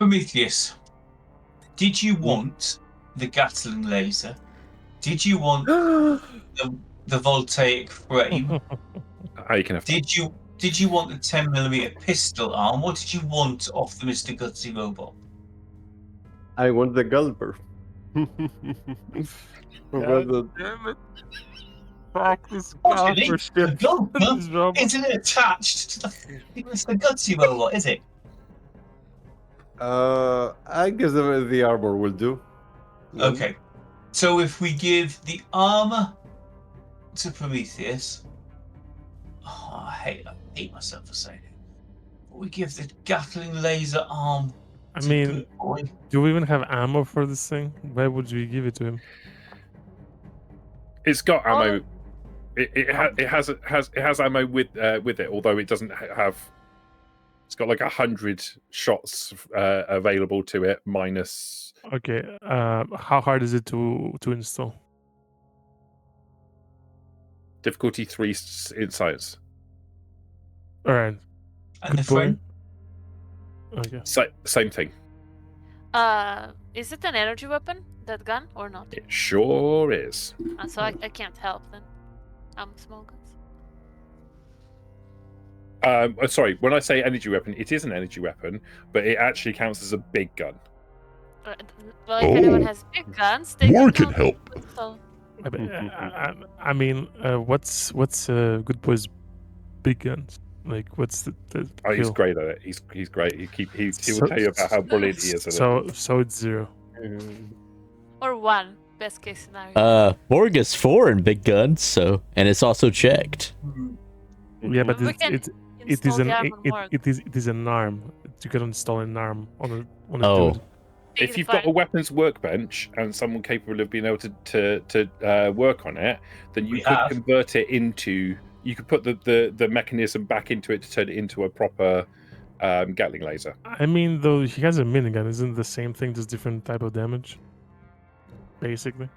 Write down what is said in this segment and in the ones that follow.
Prometheus, did you want the Gatling laser? Did you want the voltaic frame? You can have Did you want the 10mm pistol arm? What did you want off the Mr. Gutsy robot? I want the gulper. God damn it. Fuck this Fortunately, gulper the shit. gulper isn't attached to the Mr. Gutsy robot, is it? I guess the armor will do. Okay. So if we give the armor to Prometheus, I hate myself for saying it. But we give the Gatling laser arm. I mean, do we even have ammo for this thing? Why would we give it to him? It's got ammo. It has ammo with it, although it doesn't have. It's got like 100 shots available to it, minus. Okay, how hard is it to install? Difficulty 3 in science. All right. And the frame? Okay. Same thing. Is it an energy weapon, that gun, or not? It sure is. So I can't help then. I'm small guns. Sorry, when I say energy weapon, it is an energy weapon, but it actually counts as a big gun. Well, if anyone has big guns, they Morg can can help. So. I mean, what's Good Boy's big guns? Like, what's the He's kill? great at it. He's great. He will tell you about how brilliant he is at it. So it's 0. Or 1, best case scenario. Morg is 4 in big guns, so, and it's also checked. Yeah, but it is an arm. You can install an arm on a dude. If you've got a weapons workbench and someone capable of being able to work on it, then you could convert it into. You could put the mechanism back into it to turn it into a proper Gatling laser. I mean, though, he has a minigun. Isn't it the same thing, just different type of damage? Basically.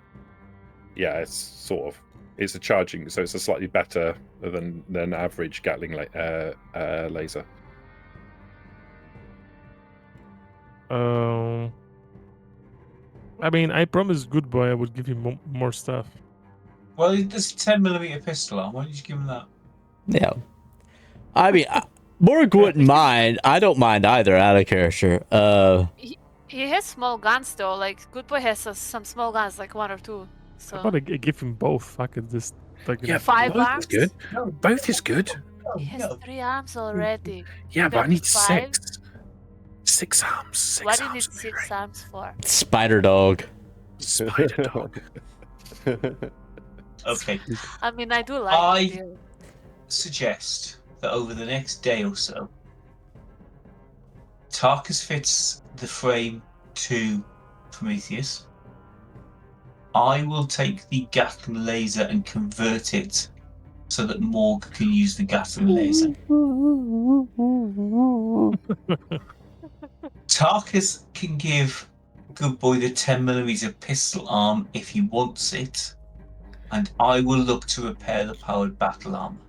Yeah, it's sort of. It's a charging, so it's a slightly better than average Gatling laser. I mean, I promised Good Boy I would give him more stuff. Well, there's a 10mm pistol arm. Why did you give him that? Yeah. I mean, Morg wouldn't mind. I don't mind either out of character. He has small guns though. Like Good Boy has some small guns, like 1 or 2. So. How about I give him both? Fuck it, just like 5 both arms. Is good. Both is good. He has 3 arms already. Yeah, but I need 5? 6. 6 arms. What do you need 6 arms for? Spider dog. Spider dog. Okay. I mean, I do like. I suggest that over the next day or so, Tarkus fits the frame to Prometheus. I will take the Gatling laser and convert it so that Morg can use the Gatling laser. Tarkus can give Good Boy the 10mm pistol arm if he wants it, and I will look to repair the powered battle armor.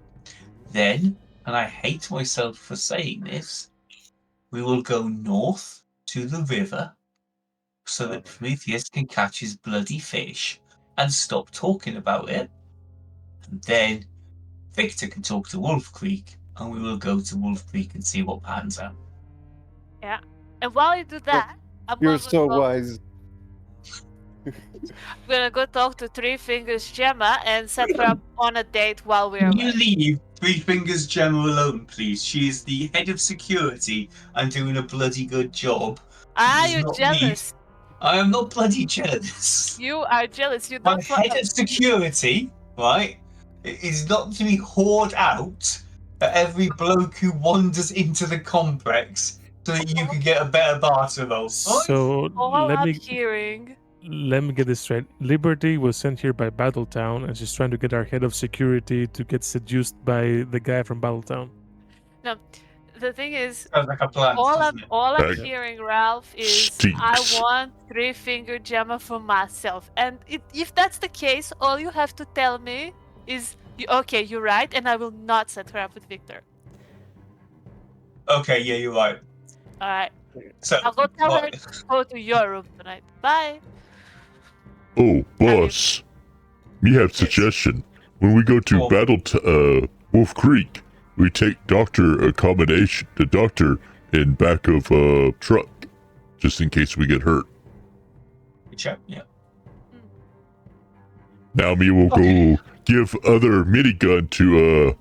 Then, and I hate myself for saying this, we will go north to the river so that Prometheus can catch his bloody fish and stop talking about it. And then Victor can talk to Wolf Creek, and we will go to Wolf Creek and see what pans out. Yeah. And while you do that, You're so wise. I'm gonna go talk to Three Fingers Gemma and set her up on a date while we're Can you away. leave Three Fingers Gemma alone, please? She is the head of security and doing a bloody good job. You're jealous. I am not bloody jealous. You are jealous. You My don't head of security, right, is not to be whored out at every bloke who wanders into the complex so that you can get a better barter roll. So All let I'm me get this straight. Liberty was sent here by Battletown, and she's trying to get our head of security to get seduced by the guy from Battletown. No, the thing is, Sounds like a plan, all I'm hearing, Ralph, is I want Three Finger Gemma for myself. And if that's the case, all you have to tell me is, okay, you're right, and I will not set her up with Victor. Okay, yeah, you're right. Alright. So, I'll go tell her what- to go to your room tonight. Bye. Oh, boss. Me have suggestion. When we go to Wolf Creek, we take the doctor in back of a truck, just in case we get hurt. yeah. Now me will go give other minigun to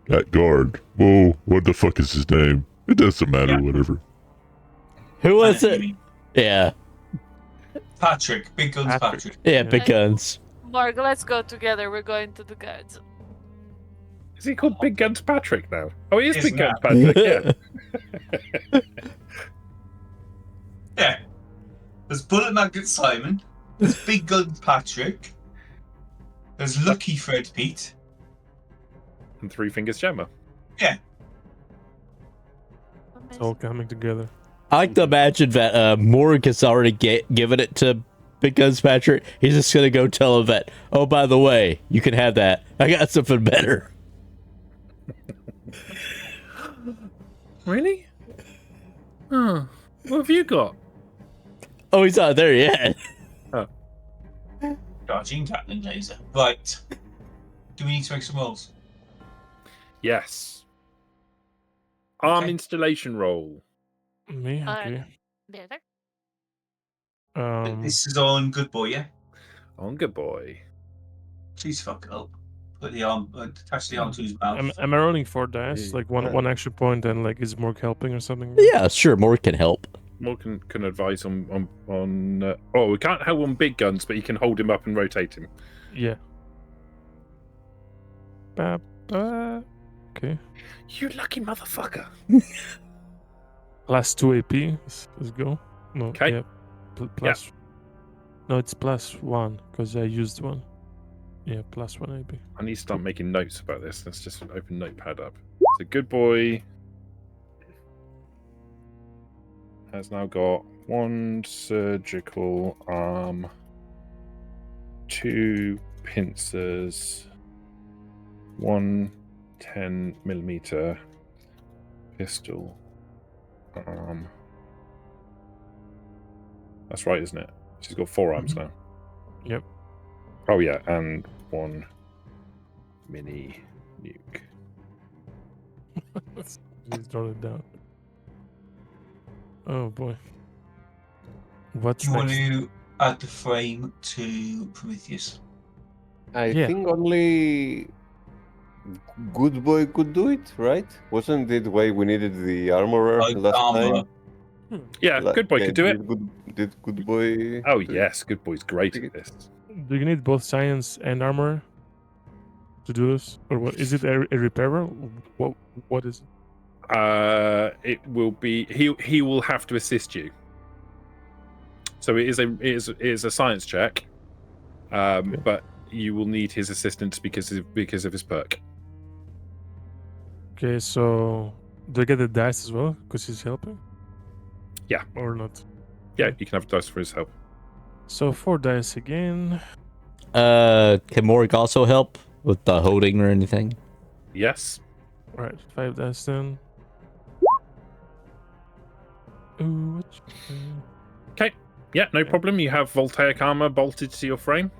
that guard. Whoa, what the fuck is his name? It doesn't matter, whatever. Who was it? Yeah. Patrick. Big Guns Patrick. Yeah, big guns. Morg, let's go together. We're going to the guards. Is he called Big Guns Patrick now? Oh, he is Isn't Big Guns Patrick, yeah. Yeah. There's Bullet Magnet Simon. There's Big Guns Patrick. There's Lucky Fred Pete. And Three Fingers Gemma. Yeah. It's all coming together. I like to imagine that Morg has already given it to Big Guns Patrick. He's just going to go tell him that, oh, by the way, you can have that. I got something better. Really? Oh, what have you got? Oh, he's not there yet. Charging Gatling laser. Right. Do we need to make some rolls? Yes. Arm Okay. installation roll. Me? Okay. This is on Good Boy, yeah? On good boy. Please fuck it up. Put the arm, attach the arm to his mouth. Am I rolling 4 dice? Like one action point and like is Morg helping or something? Yeah, sure. Morg can help. Morg can advise on we can't help on big guns, but you can hold him up and rotate him. Yeah. Okay. You lucky motherfucker. Plus 2 AP. Let's go. No. Okay. Yeah. Plus. No, it's plus 1 because I used one. Yeah, plus 1 AP. I need to start making notes about this. Let's just open Notepad up. So good boy has now got 1 surgical arm, 2 pincers, 1 10mm pistol arm. That's right, isn't it? She's got 4 arms now. Yep. Oh yeah, and 1 mini nuke. Just draw it down. Oh boy. What's Do you want next? to add the frame to Prometheus? I Yeah. think only Good Boy could do it, right? Wasn't it why we needed the armorer Like last armor. time? Yeah, good boy could do it. Did Good Boy? Oh do it? yes, good boy's great at this. Do you need both science and armor to do this, or what? Is it a repairer? What is it? It will be he will have to assist you. So it is a science check, but you will need his assistance because of his perk. Okay, so do I get the dice as well because he's helping? Yeah. Or not? Yeah, you can have dice for his help. So 4 dice again. Can Morg also help with the holding or anything? Yes. All right, 5 dice then. Ooh, Okay. Yeah, no problem. You have voltaic armor bolted to your frame.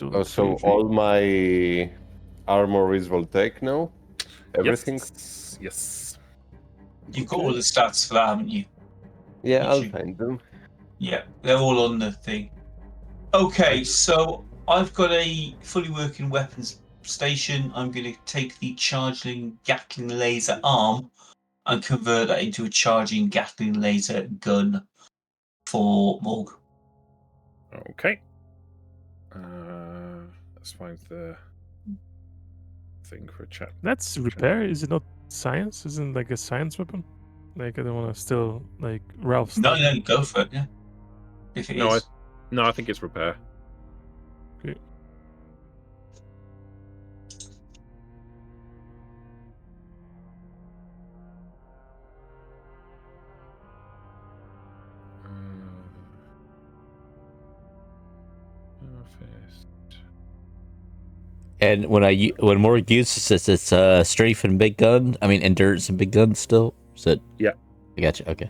Oh, so all my armor is Voltaic now? Everything? Yes. You've got all the stats for that, haven't you? Yeah, I'll Should- find them. Yeah, they're all on the thing. Okay, so I've got a fully working weapons station. I'm going to take the charging Gatling laser arm and convert that into a charging Gatling laser gun for Morg. Okay. Let's find the thing for a chat. That's repair. Is it not science? Isn't it like a science weapon? Like I don't want to steal like Ralph's. No, stuff. no, go for it, yeah. If it No, is. I think it's repair. Okay. And when Morg uses this, it's strength and big gun. I mean, endurance and big gun still. Is it? Yeah. I got you. Okay.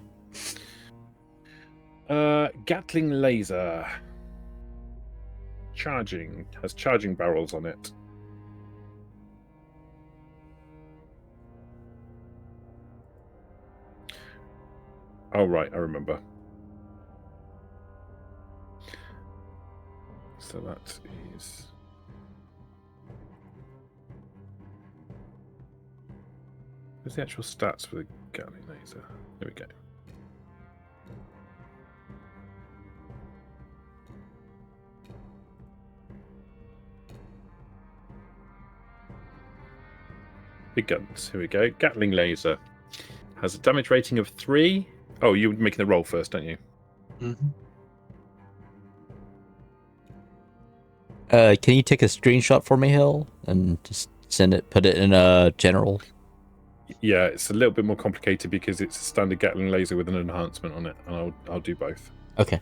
Gatling laser. Charging. Has charging barrels on it. Oh, right, I remember. So that is... Where's the actual stats for the Gatling laser? There we go. Big guns. Here we go. Gatling laser has a damage rating of 3. Oh, you're making the roll first, don't you? Mm-hmm. Can you take a screenshot for me, Hill, and just put it in a general? Yeah, it's a little bit more complicated because it's a standard Gatling laser with an enhancement on it, and I'll do both. Okay.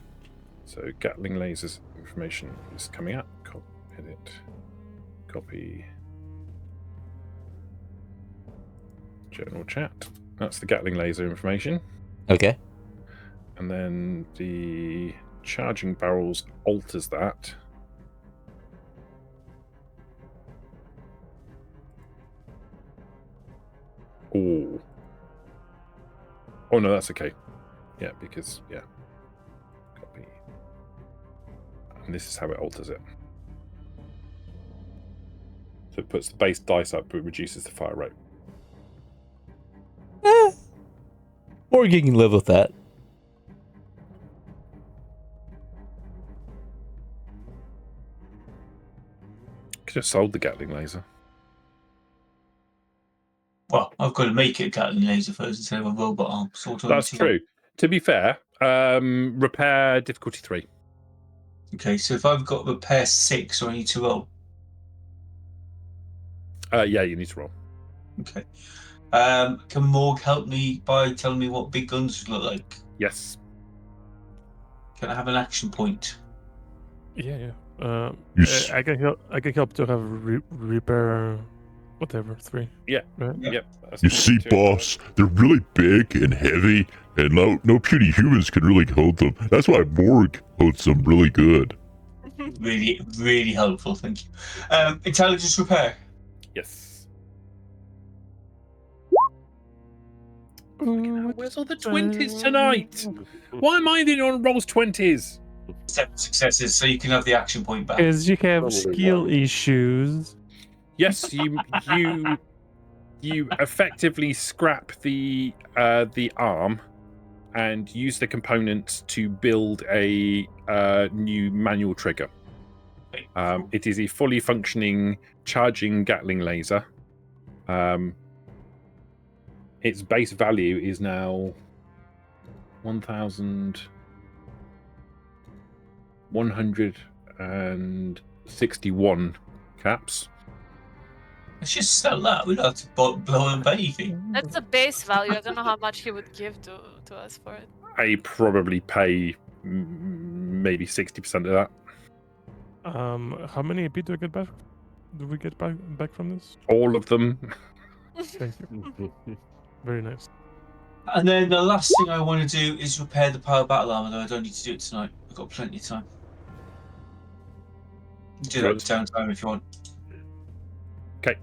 So Gatling lasers information is coming up. Edit. Copy. General chat. That's the Gatling laser information. Okay. And then the charging barrels alters that. Oh. Oh no, that's okay. Yeah, because copy. And this is how it alters it. So it puts the base dice up, but reduces the fire rate. Or you can live with that. Could have sold the Gatling laser. Well, I've got to make it a Gatling laser first instead of a robot arm. Sort of. That's true. To be fair, repair difficulty 3. Okay, so if I've got repair 6, do I need to roll? Yeah, you need to roll. Okay. Can Morg help me by telling me what big guns look like? Yes. Can I have an action point? Yeah. Yes. I can help to have repair, whatever 3. Yeah. Right? Yep. You see, boss, they're really big and heavy, and no puny humans can really hold them. That's why Morg holds them really good. Really, really helpful, thank you. Intelligence repair. Yes. Ooh, Where's all the 20s tonight? Why am I the only one who rolls 20s? 7 successes, so you can have the action point back. Because you have Probably skill not. issues. Yes, you effectively scrap the arm and use the components to build a new manual trigger. It is a fully functioning charging Gatling laser. Its base value is now 1,161 caps. Let's just sell that. We don't have to blow up anything. That's the base value. I don't know how much he would give to us for it. I probably pay maybe 60% of that. How many AP do I get back? Do we get back from this? All of them. Thank you. Very nice. And then the last thing I want to do is repair the power battle armor, though I don't need to do it tonight. I've got plenty of time. Do that downtime if you want. Okay.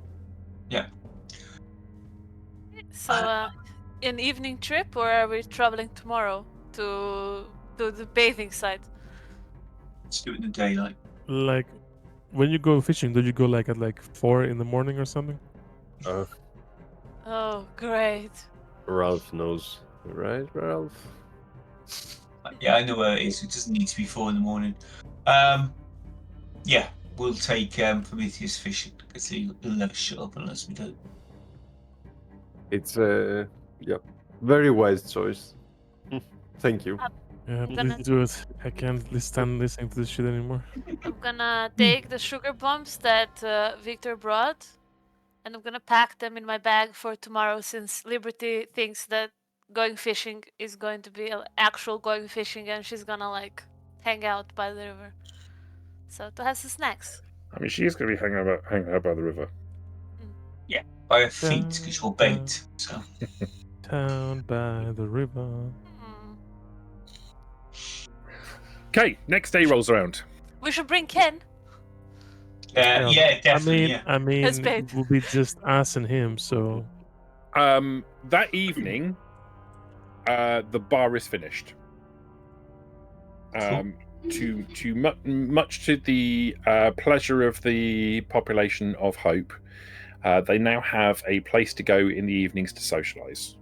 Yeah. So, an evening trip, or are we traveling tomorrow to the bathing site? Let's do it in the daylight. Like, when you go fishing, do you go like at 4 in the morning or something? Oh, great. Ralph knows, right, Ralph? Yeah, I know where it is. It doesn't need to be 4 in the morning. Yeah, we'll take Prometheus fishing because he'll never shut up unless we do. It's very wise choice. Thank you. Yeah, gonna- please do it. I can't stand listening to this shit anymore. I'm gonna take the sugar bombs that Victor brought, and I'm gonna pack them in my bag for tomorrow, since Liberty thinks that going fishing is going to be actual going fishing, and she's gonna hang out by the river. So to have some snacks. I mean, she's going to be hanging out by the river. By her feet because you're bait. So Town by the river. Hmm. Okay, next day rolls around. We should bring Ken. Yeah, definitely. I mean, His bait. it will be just us and him. So That evening, the bar is finished. Much to the pleasure of the population of Hope, they now have a place to go in the evenings to socialize.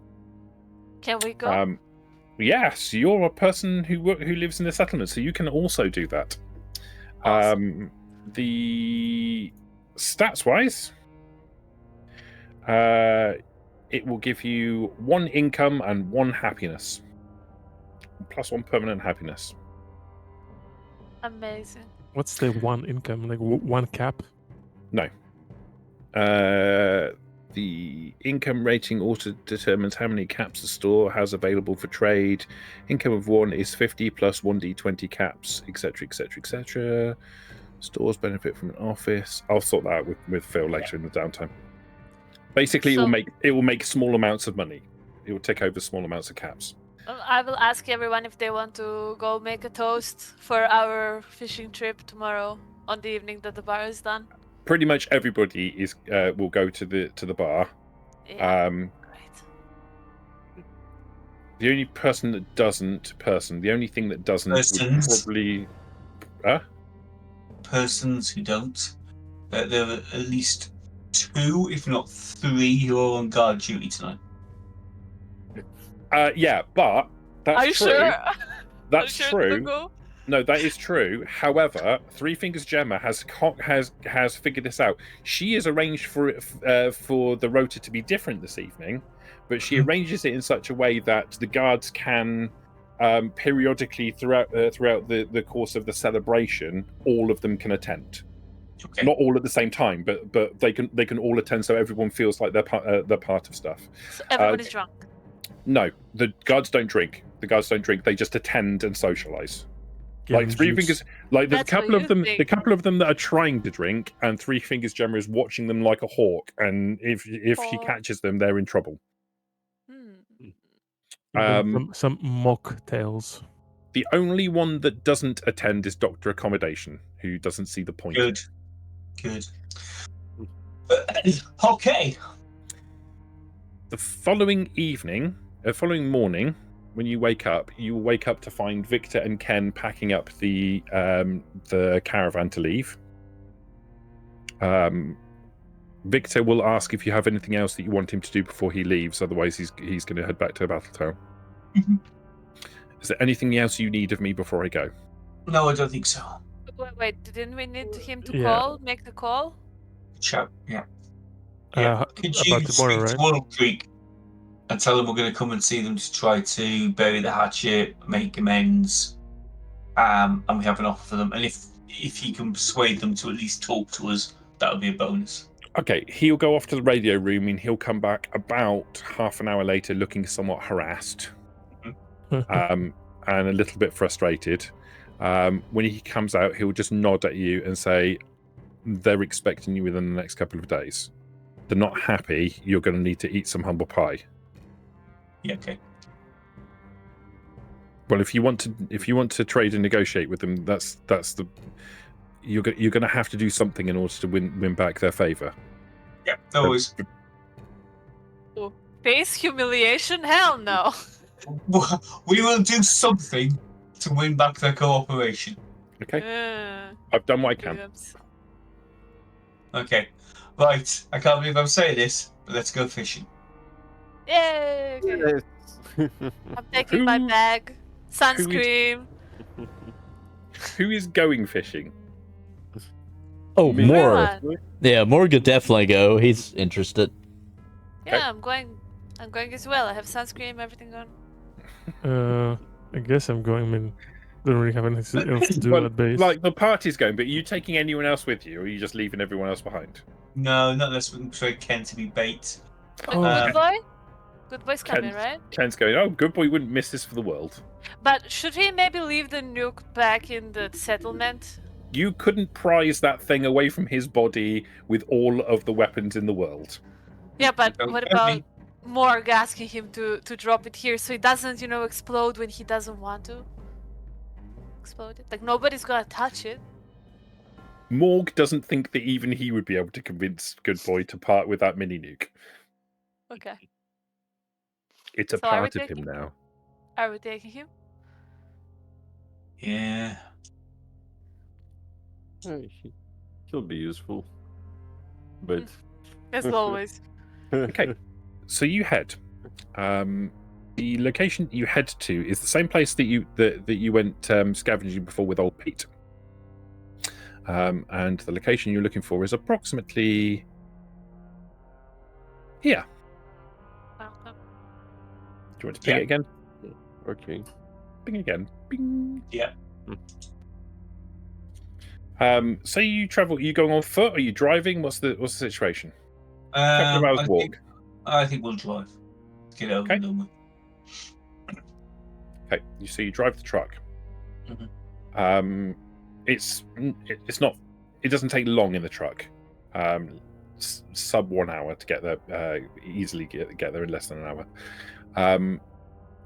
Can we go? Yes, you're a person who lives in the settlement, so you can also do that. Awesome. The stats wise, it will give you 1 income and 1 happiness, plus 1 permanent happiness. Amazing. what's the one income? Like one cap? No. The income rating auto determines how many caps the store has available for trade. Income of 1 is 50 plus 1d20 caps, etc., etc., etc. Stores benefit from an office. I'll sort that out with Phil later in the downtime. Basically, it will make small amounts of money. It will take over small amounts of caps. I will ask everyone if they want to go make a toast for our fishing trip tomorrow on the evening that the bar is done. Pretty much everybody is will go to the bar. Yeah, great. The only person that doesn't the only thing that doesn't would probably persons who don't. There are at least 2, if not 3, who are on guard duty tonight. Yeah, but that's Are you true. sure? That's Are you sure to true. go? No, that is true. However, Three Fingers Gemma has figured this out. She has arranged for it for the rota to be different this evening, but she arranges it in such a way that the guards can periodically throughout the course of the celebration, all of them can attend. Okay. Not all at the same time, but they can all attend, so everyone feels like they're part of stuff. So everybody's drunk. No, the guards don't drink. They just attend and socialize. Like Three Fingers, like there's a couple of them. The couple of them that are trying to drink, and Three Fingers Gemma is watching them like a hawk. And if she catches them, they're in trouble. Some mocktails. The only one that doesn't attend is Dr. Accommodation, who doesn't see the point. Good. Okay. The following morning, when you wake up to find Victor and Ken packing up the caravan to leave. Victor will ask if you have anything else that you want him to do before he leaves. Otherwise, he's going to head back to Battletown. Mm-hmm. Is there anything else you need of me before I go? No, I don't think so. Wait, didn't we need him to make the call? Chat, yeah. Could about you tomorrow, speak right? to Walnut Creek and tell them we're going to come and see them to try to bury the hatchet, make amends, and we have an offer for them. And if you can persuade them to at least talk to us, that would be a bonus. Okay, he'll go off to the radio room and he'll come back about half an hour later looking somewhat harassed and a little bit frustrated. When he comes out, he'll just nod at you and say, they're expecting you within the next couple of days. They're not happy. You're going to need to eat some humble pie. Yeah, okay. Well, if you want to trade and negotiate with them, that's the you're going to have to do something in order to win back their favor. Yeah, always. Face humiliation? Hell no. We will do something to win back their cooperation. Okay. I've done what I can. Okay. Right. I can't believe I'm saying this, but let's go fishing. Yay! Okay. I'm taking my bag. Sunscreen. Who is going fishing? Oh, Morg. Everyone. Yeah, Morg could definitely go. He's interested. Yeah, I'm going as well. I have sunscreen, everything on. I guess I'm going. I mean, don't really have anything else to do at base. Like the party's going, but are you taking anyone else with you, or are you just leaving everyone else behind? No, not unless we can persuade Ken to be bait. Good boy? Good boy's coming, right? Ken's going, oh, good boy wouldn't miss this for the world. But should he maybe leave the nuke back in the settlement? You couldn't prize that thing away from his body with all of the weapons in the world. Yeah, but Don't what tell about me. Morg asking him to drop it here so it doesn't, explode when he doesn't want to explode it. Like, nobody's gonna touch it. Morg doesn't think that even he would be able to convince Good Boy to part with that mini nuke. Okay. It's a So are we part of him taking now. Are we taking him? Yeah. He'll be useful. But As always. Okay. So you head. The location you head to is the same place that you went scavenging before with old Pete. And the location you're looking for is approximately here. Welcome. Do you want to ping it again? Okay. Ping again. Bing. Yeah. So you travel. Are you going on foot? Are you driving? What's the situation? A couple of hours walk. I think we'll drive. Get over Okay. and done with. Okay. So you drive the truck. Mhm. It's not. It doesn't take long in the truck. Sub 1 hour to get there. Easily get there in less than an hour.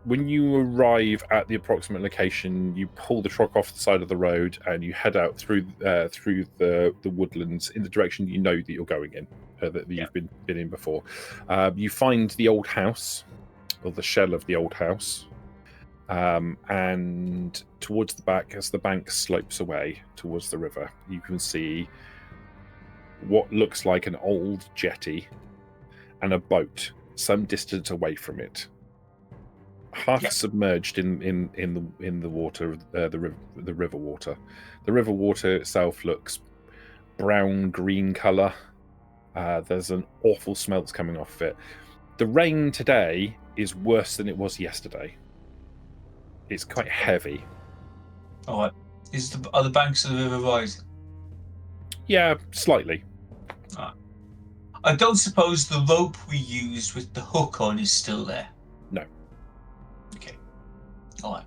When you arrive at the approximate location, you pull the truck off the side of the road and you head out through the woodlands in the direction you know that you're going in, that you've been in before. You find the old house, or the shell of the old house, and towards the back, as the bank slopes away towards the river, you can see what looks like an old jetty and a boat some distance away from it. Half submerged in the water, the river water. The river water itself looks brown green color. There's an awful smell that's coming off of it. The rain today is worse than it was yesterday. It's quite heavy. All right. Are the banks of the river rising? Yeah, slightly. I don't suppose the rope we used with the hook on is still there. No. Okay. All right.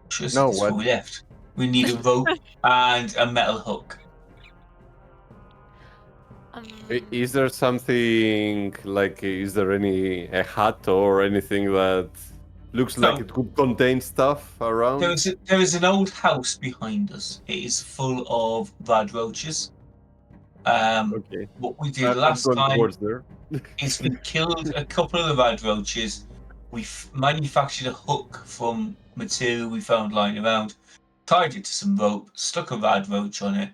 Sure, No, this is what? what we left. We need a rope and a metal hook. Is there something like? Is there a hut or anything that looks like it could contain stuff around? There is an old house behind us. It is full of rad roaches. Okay. What we did I'm last going time towards there. is we killed a couple of the rad roaches. We manufactured a hook from material we found lying around, tied it to some rope, stuck a rad roach on it,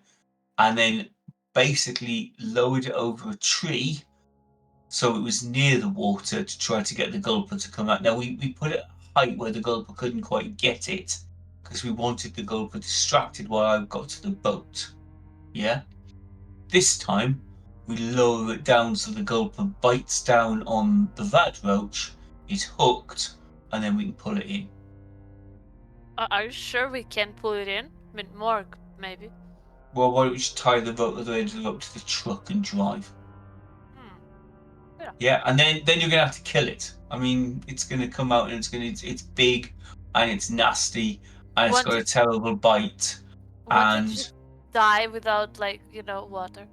and then basically lowered it over a tree so it was near the water to try to get the gulper to come out. Now we put it at a height where the gulper couldn't quite get it because we wanted the gulper distracted while I got to the boat. Yeah? This time we lower it down so the gulper bites down on the rad roach, is hooked, and then we can pull it in. Are you sure we can pull it in? I mean, Morg, maybe. Well, why don't we just tie the rope at the end of the rope to the truck and drive? Yeah, and then you're gonna have to kill it. I mean, it's gonna come out and it's big and it's nasty and it's got a terrible bite. Want it to die without water?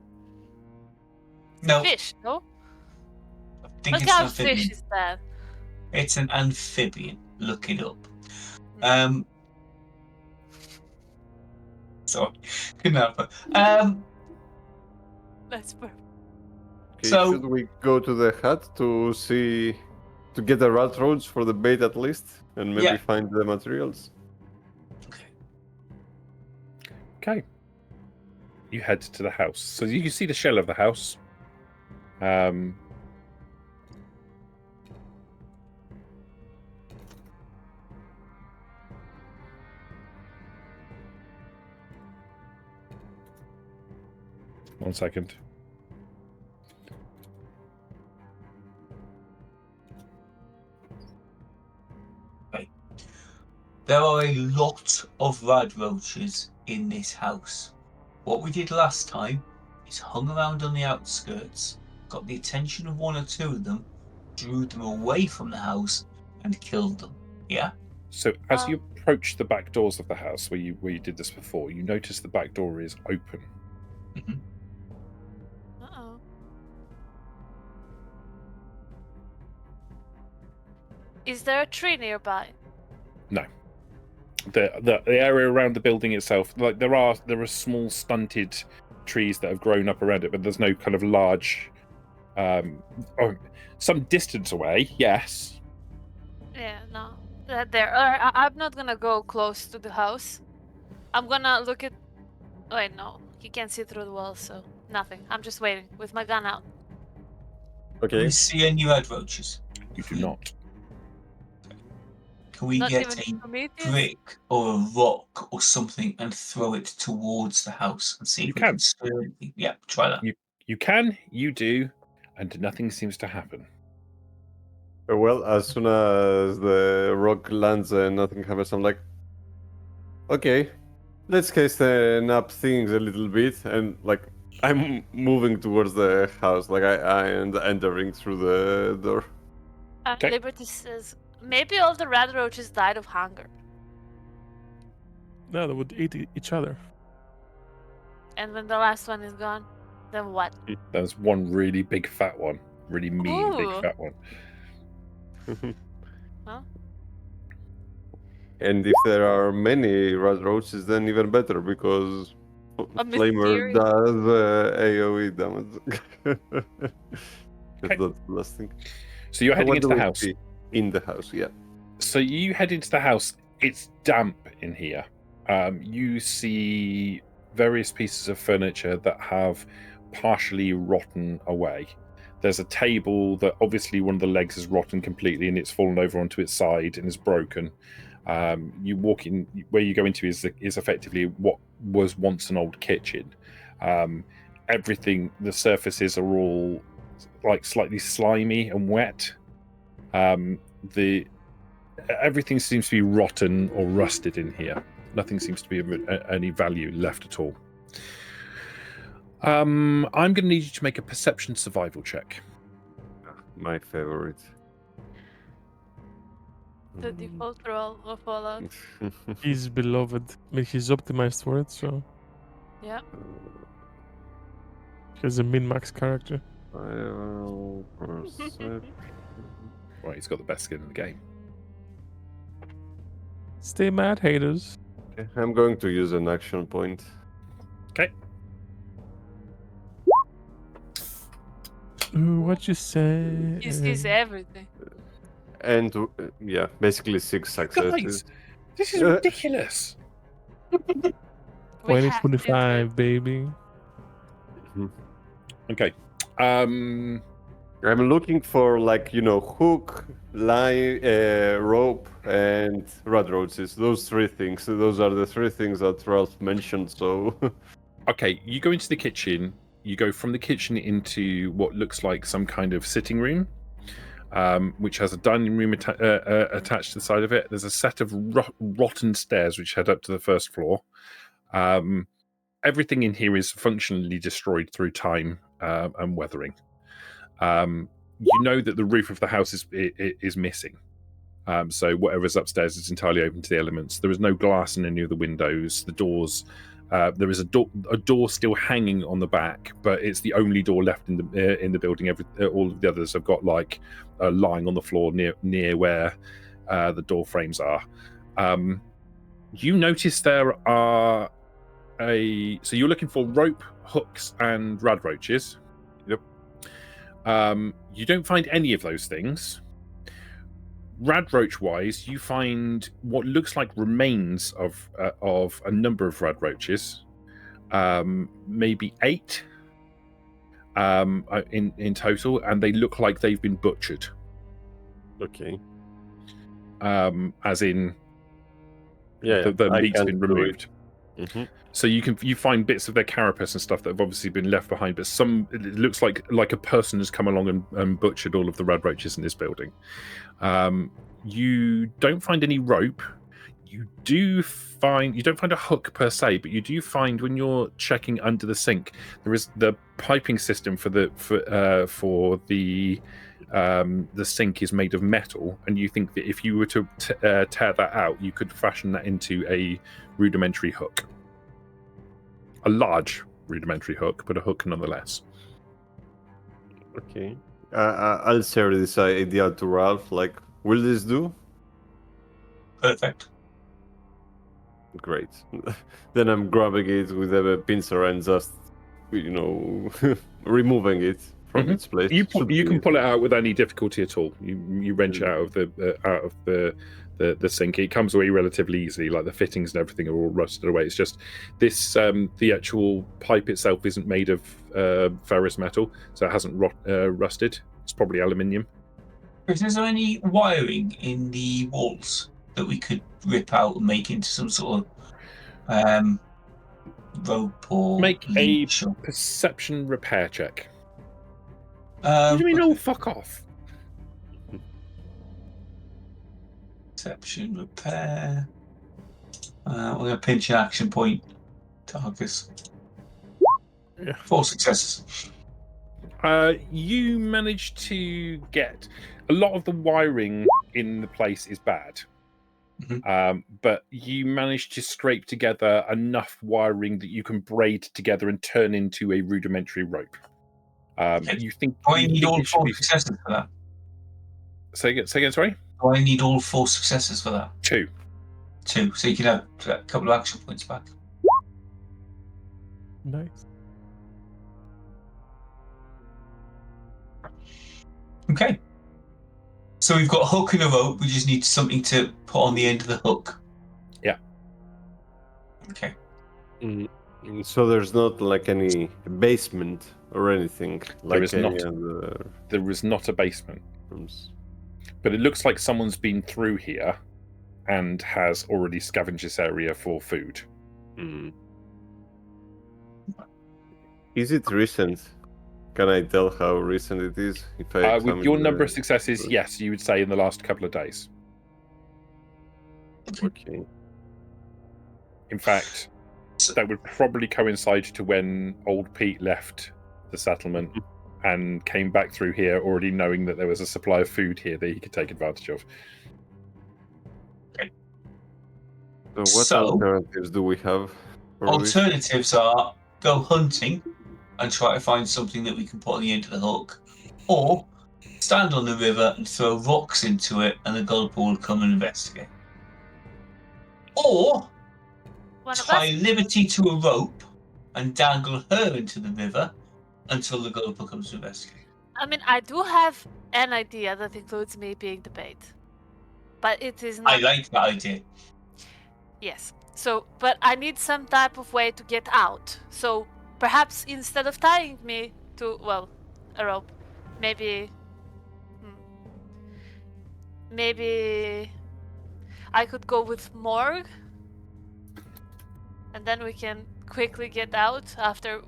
No. Fish, no? I think What it's kind an of fish amphibian. is that? It's an amphibian. Look it up. Sorry, couldn't help it. That's perfect. Okay, should we go to the hut to get the rat roads for the bait at least, and maybe find the materials? Okay. You head to the house. So you can see the shell of the house. One second. There are a lot of rad roaches in this house. What we did last time is hung around on the outskirts, got the attention of one or two of them, drew them away from the house, and killed them. Yeah? So as you approach the back doors of the house where you did this before, you notice the back door is open. Is there a tree nearby? No. The area around the building itself, like there are small stunted trees that have grown up around it, but there's no kind of large. Some distance away, yes. Yeah, no. There. I'm not gonna go close to the house. I'm gonna look at. Wait, no. He can't see through the walls, so nothing. I'm just waiting with my gun out. Do Okay. we see any red roaches? You do not. Can we Not get even a Prometheus? brick or a rock or something and throw it towards the house and see You if we can. can stir anything? Yeah, try that. You can, you do, and nothing seems to happen. Well, as soon as the rock lands and nothing happens, I'm like, okay, let's hasten up things a little bit, and like I'm moving towards the house, like I am entering through the door. Okay. Liberty says, maybe all the red roaches died of hunger. No, they would eat each other. And when the last one is gone, then what? There's one really big fat one. Really mean big Ooh. fat one. Huh? And if there are many red roaches, then even better, because A Flamer mysterious- does AoE damage. That's the last thing. So you're heading What into do the we house. see in the house, yeah. So you head into the house. It's damp in here. You see various pieces of furniture that have partially rotten away. There's a table that obviously one of the legs is rotten completely and it's fallen over onto its side and is broken. You walk in, where you go into is effectively what was once an old kitchen. Everything, the surfaces are all like slightly slimy and wet. Everything seems to be rotten or rusted in here. Nothing seems to be of any value left at all. I'm going to need you to make a perception survival check. My favorite. The default role of Fallout. He's beloved. I mean, he's optimized for it, so Yeah. he's a min-max character. Well, Right, he's got the best skin in the game. Stay mad, haters. I'm going to use an action point. Okay. Ooh, what you say? He sees everything. And yeah, basically 6 successes. Guys, this is ridiculous. We have to do 2025, baby. Okay. I'm looking for, like, hook, line, rope, and red roaches. Those 3 things. Those are the 3 things that Ralph mentioned. So Okay, you go into the kitchen. You go from the kitchen into what looks like some kind of sitting room, which has a dining room attached to the side of it. There's a set of rotten stairs which head up to the first floor. Everything in here is functionally destroyed through time and weathering. You know that the roof of the house is missing. So whatever's upstairs is entirely open to the elements. There is no glass in any of the windows. The doors, there is a door still hanging on the back, but it's the only door left in the building. All of the others have got like lying on the floor near where the door frames are. You notice there are so you're looking for rope, hooks, and rad roaches. Yep. You don't find any of those things. Radroach wise, you find what looks like remains of a number of radroaches, maybe 8 in total, and they look like they've been butchered. okay. As in, Yeah, the I meat's can't been do it. removed. Mm-hmm. So you find bits of their carapace and stuff that have obviously been left behind, but it looks like a person has come along and butchered all of the radroaches in this building. You don't find any rope. You don't find a hook per se, but you do find when you're checking under the sink, there is the piping system for the sink is made of metal, and you think that if you were to tear that out, you could fashion that into a rudimentary hook. A large rudimentary hook, but a hook nonetheless. Okay. I'll share this idea to Ralph. Like, Will this do? Perfect. Great. Then I'm grabbing it with a pincer and just, removing it from its place. You Should can be pull it easy. out with any difficulty at all. You wrench it out of the sink. It comes away relatively easily. Like the fittings and everything are all rusted away. It's just this the actual pipe itself isn't made of ferrous metal, so it hasn't rusted. It's probably aluminium. Is there any wiring in the walls that we could rip out and make into some sort of rope or Make a leash or... perception repair check. What do you mean? Oh, fuck off! Perception repair. We're going to pinch an action point, Targus. Yeah. 4 successes. You managed to get a lot of the wiring in the place is bad. But you managed to scrape together enough wiring that you can braid together and turn into a rudimentary rope. You think Do I need all it should 4 be... successes for that? Say again, sorry? Do I need all 4 successes for that? 2. 2, so you can have a couple of action points back. Nice. Okay. So we've got a hook and a rope. We just need something to put on the end of the hook. Yeah. Okay. So there's not like any basement or anything like is any not. other There is not a basement, rooms. but it looks like someone's been through here and has already scavenged this area for food. Is it recent? Can I tell how recent it is? If I With your number of successes, yes, you would say in the last couple of days. Okay. In fact, that would probably coincide to when old Pete left the settlement and came back through here already knowing that there was a supply of food here that he could take advantage of. So what alternatives do we have? Alternatives are go hunting and try to find something that we can put on the end of the hook, or stand on the river and throw rocks into it and the gulper will come and investigate. Or tie Liberty to a rope and dangle her into the river until the gulper comes to investigate. I mean, I do have an idea that includes me being the bait, but it is not... I like that idea. Yes. So, but I need some type of way to get out. So perhaps instead of tying me to, well, a rope, maybe I could go with Morg, and then we can quickly get out after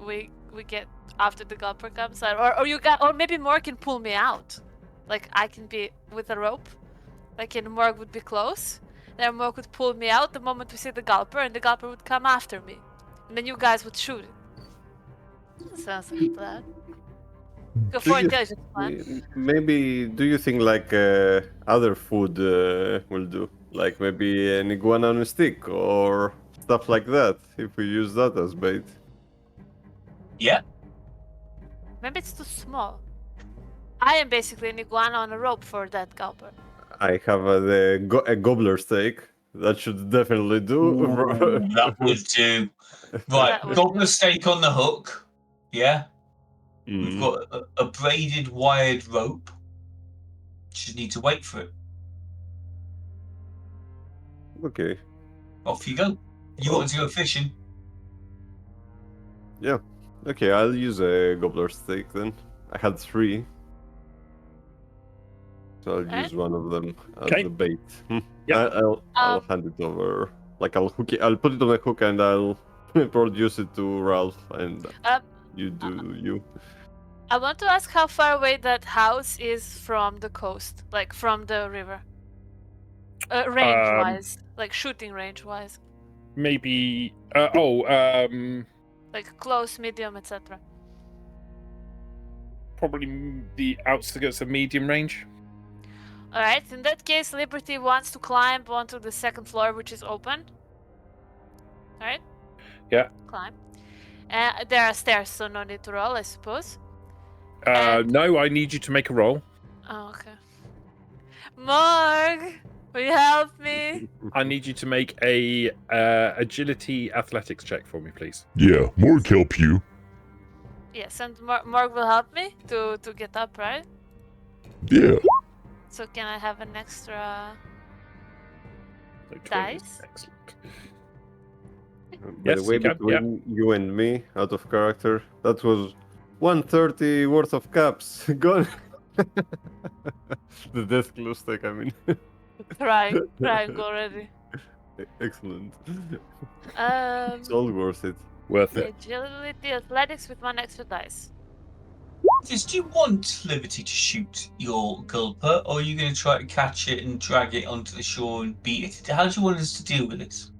after the gulper comes, or maybe Morg can pull me out. Like I can be with a rope, like and Morg would be close. Then Morg would pull me out the moment we see the gulper, and the gulper would come after me, and then you guys would shoot it. Sounds like a plan. Go for intelligence plan. Maybe do you think like other food will do? Like maybe an iguana on a stick or stuff like that, if we use that as bait. Yeah. Maybe it's too small. I am basically an iguana on a rope for that gulper. I have a gobbler steak. That should definitely do. Ooh, that would do. Right, gobbler steak on the hook. Yeah. We've got a braided wired rope. Just need to wait for it. Okay. Off you go. You want to go fishing? Yeah. Okay, I'll use a gobbler steak then. I had 3. So I'll use one of them as the bait. Yeah. I'll hand it over. Like I'll hook it. I'll put it on a hook and I'll produce it to Ralph, and you do you. I want to ask how far away that house is from the coast, like from the river. Range-wise, like shooting range-wise. Maybe. Like close, medium, etc. Probably the outskirts of medium range. Alright, in that case, Liberty wants to climb onto the 2nd floor, which is open. Alright? Yeah. Climb. There are stairs, so no need to roll, I suppose. No, I need you to make a roll. Oh, okay. Morg, will you help me? I need you to make a agility athletics check for me, please. Yeah, Morg help you. Yes, and Morg will help me to get up, right? Yeah. So can I have an extra So 20. dice? Excellent. By the Yes, way, you can, between you and me, out of character, that was 130 worth of caps. Gone. The death glow stick, I mean. Crying already. Excellent. Um, It's all worth it. Worth it. agility, athletics with 1 extra dice. Do you want Liberty to shoot your gulper, or are you going to try to catch it and drag it onto the shore and beat it? How do you want us to deal with this?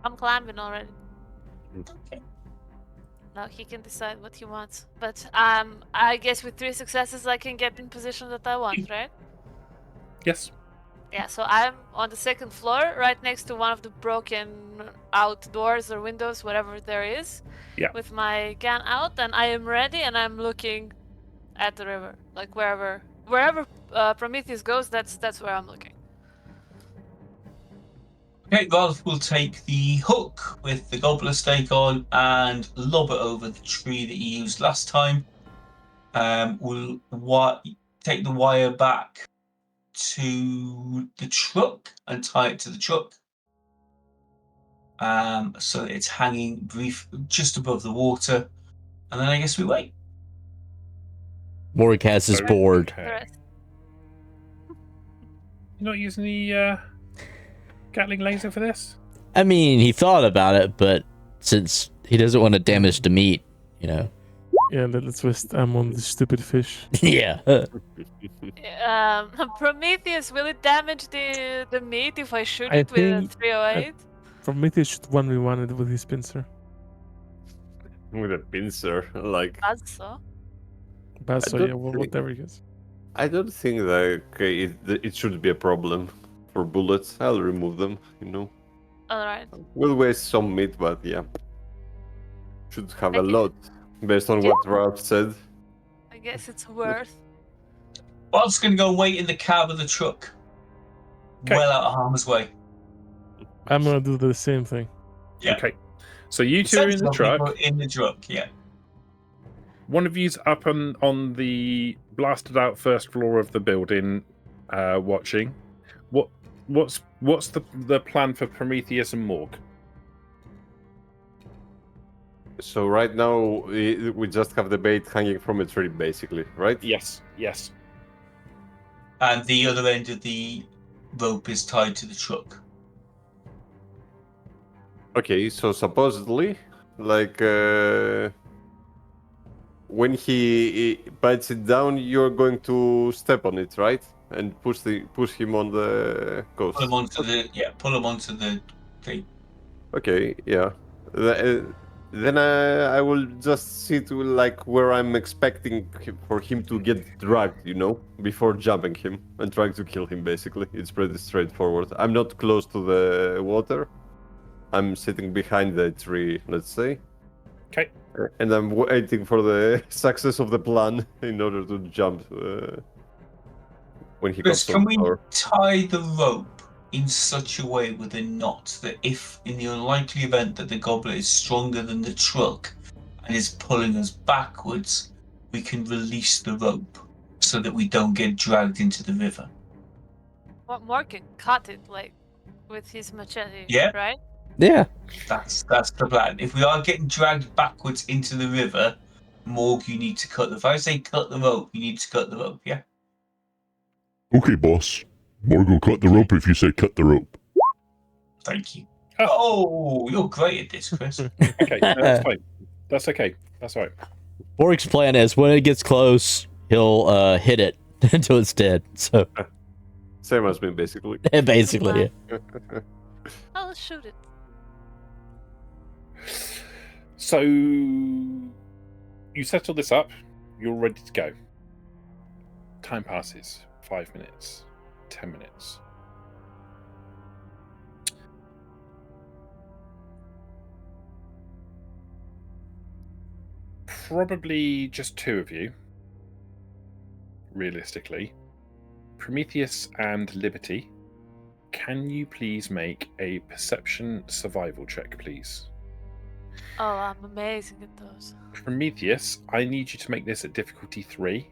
I'm climbing already. Okay. Now he can decide what he wants. But I guess with 3 successes I can get in position that I want, right? Yes. Yeah, so I'm on the 2nd floor, right next to one of the broken out doors or windows, whatever there is. Yeah. With my gun out, and I am ready, and I'm looking at the river, like wherever Prometheus goes. That's where I'm looking. Okay, Ralph will take the hook with the gobbler stake on and lob it over the tree that he used last time. We'll take the wire back to the truck and tie it to the truck. So that it's hanging just above the water. And then I guess we wait. Morg has his board. The rest. You're not using the Gatling laser for this? I mean, he thought about it, but since he doesn't want to damage the meat, you know. Yeah, let's waste ammo on the stupid fish. Yeah. Prometheus, will it damage the meat if I shoot I it with a think- 308? Prometheus should 1v1 it with his pincer. With a pincer, like. As so. But so don't yeah, well, think- whatever he gets. I don't think that it should be a problem for bullets. I'll remove them, Alright. We'll waste some meat, but yeah. Should have a Okay. lot, based on what Ralph said. I guess it's worth. Ralph's going to go wait in the cab of the truck. Okay. Well out of harm's way. I'm gonna do the same thing. Yeah. Okay. So you two are in the Sensible truck. people in the truck, yeah. One of you's up on the blasted out first floor of the building, watching. What's the plan for Prometheus and Morg? So right now, we just have the bait hanging from a tree, basically, right? Yes. Yes. And the other end of the rope is tied to the truck. Okay, so supposedly, like, when he bites it down, you're going to step on it, right? And push him on the coast. Pull him onto the thing. Okay, yeah. Then I will just see to like where I'm expecting for him to get dragged, before jumping him and trying to kill him. Basically, it's pretty straightforward. I'm not close to the water. I'm sitting behind the tree, let's say. Okay. And I'm waiting for the success of the plan in order to jump when he Chris, comes can on we shore. tie the rope in such a way with a knot that if, in the unlikely event that the gobbler is stronger than the truck and is pulling us backwards, we can release the rope so that we don't get dragged into the river? Morg can cut it, like, with his machete, Yeah. right? Yeah. That's the plan. If we are getting dragged backwards into the river, Morg, you need to cut if I say cut the rope, you need to cut the rope, yeah? Okay, boss. Morg will cut the rope if you say cut the rope. Thank you. Oh, you're great at this, Chris. Okay. No, that's fine. That's okay. That's all right. Morg's plan is when it gets close, he'll hit it until it's dead. So Same as me, basically. basically, yeah. I'll shoot it. So you settle this up. You're ready to go. Time passes. 5 minutes. 10 minutes. Probably just 2 of you. realistically. Prometheus and Liberty, can you please make a perception survival check, please? Oh, I'm amazing at those. Prometheus, I need you to make this at difficulty 3,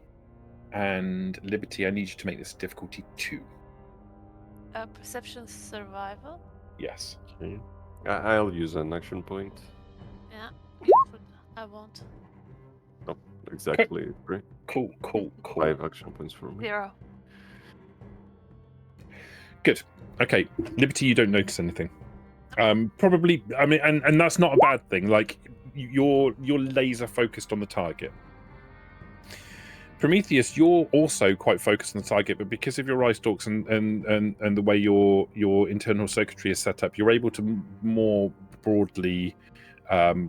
and Liberty, I need you to make this at difficulty 2. Perception survival? Yes. Okay. I'll use an action point. Yeah. I won't. Oh, exactly. Three. Cool. 5 action points for me. 0. Good. Okay, Liberty, you don't notice anything. Probably, I mean, and that's not a bad thing. Like, you're laser focused on the target. Prometheus, you're also quite focused on the target, but because of your eye stalks and the way your internal circuitry is set up, you're able to more broadly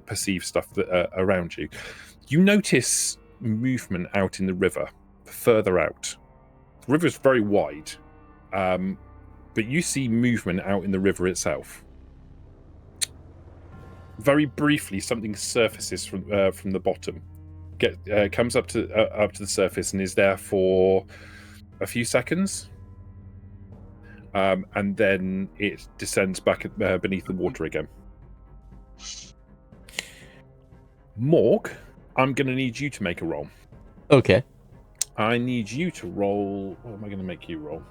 perceive stuff that around you. You notice movement out in the river, further out. The river is very wide, but you see movement out in the river itself. Very briefly, something surfaces from the bottom, comes up to the surface and is there for a few seconds, and then it descends back beneath the water again. Morg, I'm going to need you to make a roll. Okay. I need you to roll. What am I going to make you roll?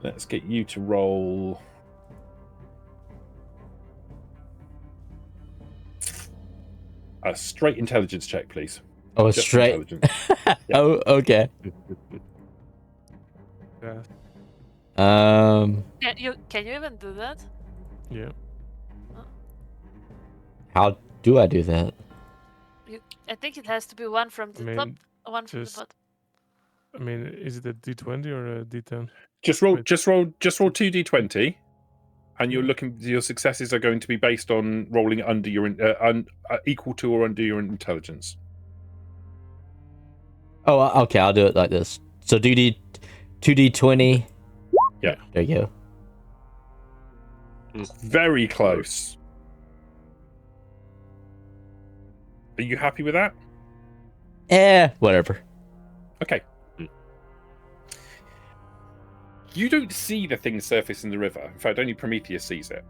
Let's get you to roll. A straight intelligence check, please. Oh, Just straight. intelligence. Oh, okay. Yeah. Can you even do that? Yeah. How do I do that? I think it has to be one from the top, one from the just- bottom. I mean, is it a D20 or a D10? Just roll Wait. 2d20, and you're looking. Your successes are going to be based on rolling under your equal to or under your intelligence. Oh, okay. I'll do it like this. So 2d20. Yeah. There you go. Very close. Are you happy with that? Whatever. Okay. You don't see the thing surface in the river. In fact, only Prometheus sees it.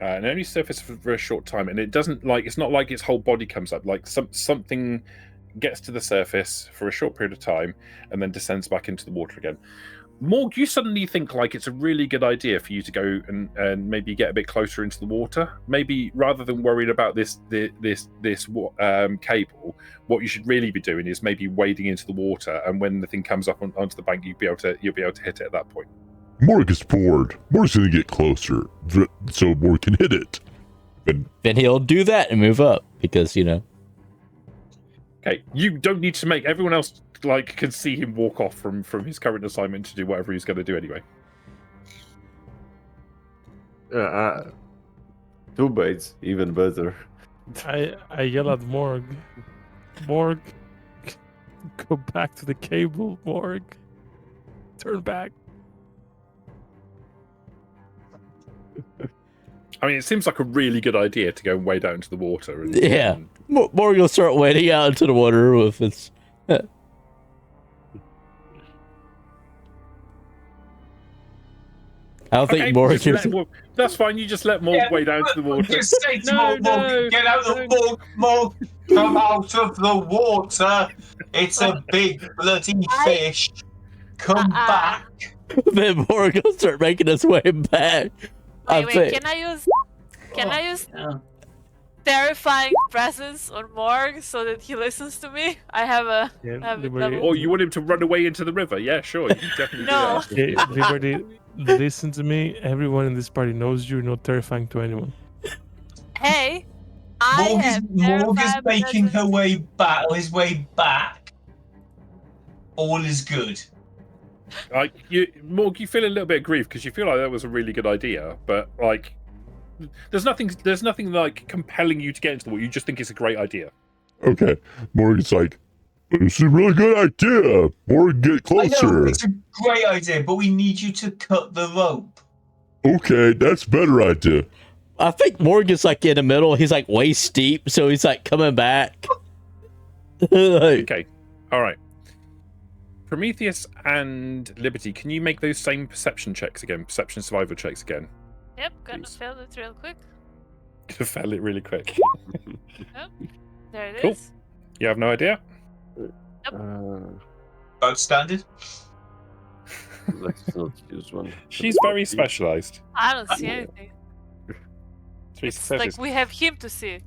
And it only surfaces for a short time. And it doesn't it's not like its whole body comes up. Like something gets to the surface for a short period of time and then descends back into the water again. Morg, you suddenly think like it's a really good idea for you to go and maybe get a bit closer into the water. Maybe rather than worrying about this cable, what you should really be doing is maybe wading into the water, and when the thing comes up onto the bank, you'll be able to hit it at that point. Morg is bored. Morg's gonna get closer, so Morg can hit it. Then he'll do that and move up because Okay, you don't need to make everyone else can see him walk off from his current assignment to do whatever he's going to do anyway. 2 bites, even better. I yell at Morg. Morg, go back to the cable. Morg, turn back. I mean, it seems like a really good idea to go and wade out into the water. Yeah. Morg will start wading out into the water with its. I don't think Morg is. That's fine. You just let Morg wade out into the water. Just say to Morg, get out of the Morg, come out of the water. It's a big bloody fish. Come back. Then Morg will start making his way back. Wait, can I use terrifying presence on Morg so that he listens to me? I have a double. Or you want him to run away into the river? Yeah, sure. You can definitely No. do that. Okay, Liberty, listen to me. Everyone in this party knows you're not terrifying to anyone. Hey, Morg is making his way back. All is good. Morg, you feel a little bit of grief because you feel like that was a really good idea, but there's nothing like compelling you to get into the water. You just think it's a great idea. Okay, Morg is like, it's a really good idea. Morg, get closer. I know, it's a great idea, but we need you to cut the rope. Okay, that's a better idea. I think Morg is in the middle. He's waist deep, so he's coming back. Okay, all right. Prometheus and Liberty, can you make those same perception checks again? Perception survival checks again. Yep, gonna Please. fail it real quick. Fail it really quick. Yep. There it Cool. is. You have no idea? Both standard. Let's not use one. She's very specialized. I don't see anything. 3 It's successes. like we have him to see.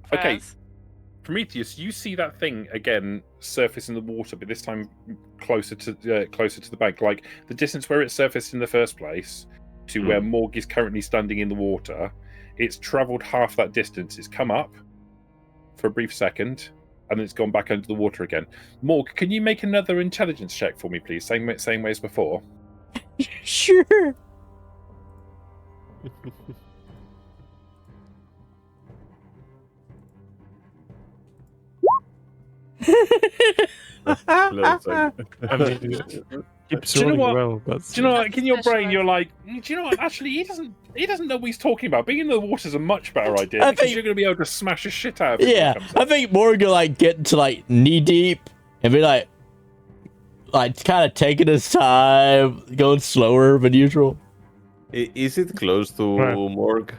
for Okay. us. Prometheus, you see that thing again surface in the water, but this time closer to the bank. Like the distance where it surfaced in the first place to where Morg is currently standing in the water, it's travelled half that distance. It's come up for a brief second, and then it's gone back under the water again. Morg, can you make another intelligence check for me, please? Same way as before. Sure. I mean, keeps Do you know rolling what? well, but Do you know, like in your brain, you're like, do you know what? Actually, he doesn't know what he's talking about. Being in the water is a much better idea I because think- you're going to be able to smash the shit out of it. when it Yeah, comes I up. think Morg will like get into like knee deep and be like kind of taking his time, going slower than usual. Is it close to Right. Morg?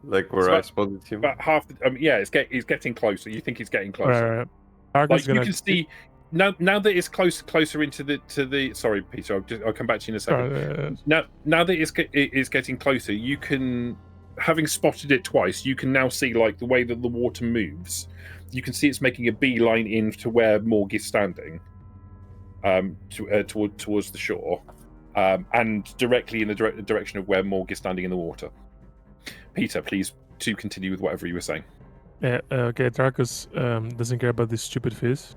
Like where So I spotted him? About half. Yeah, he's getting closer. You think he's getting closer? Targus Like you gonna can see now that it's closer into the. Sorry, Peter. I'll come back to you in a second. Now that it's getting closer, you can, having spotted it twice, you can now see like the way that the water moves. You can see it's making a beeline in to where Morg is standing, towards the shore, and directly in the direction of where Morg is standing in the water. Peter, please to continue with whatever you were saying. Yeah, okay, Tarkus doesn't care about this stupid fish,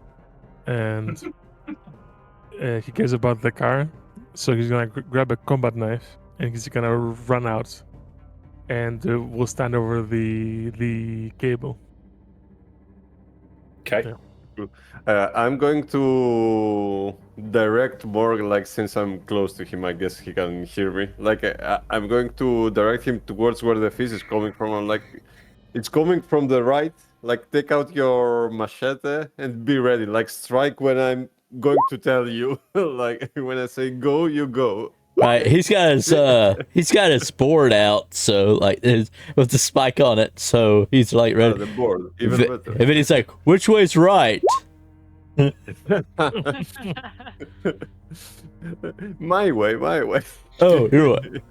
and he cares about the car, so he's gonna grab a combat knife and he's gonna run out, and we'll stand over the cable. Okay. Yeah. I'm going to direct Morg, like since I'm close to him, I guess he can hear me. Like I'm going to direct him towards where the fish is coming from. I'm like, it's coming from the right. Like take out your machete and be ready. Like strike when I'm going to tell you. Like when I say go, you go. Right, he's got his board out, so like with the spike on it, so he's like ready. The board, even better. And then he's like, "Which way's right?" My way. Oh, your way.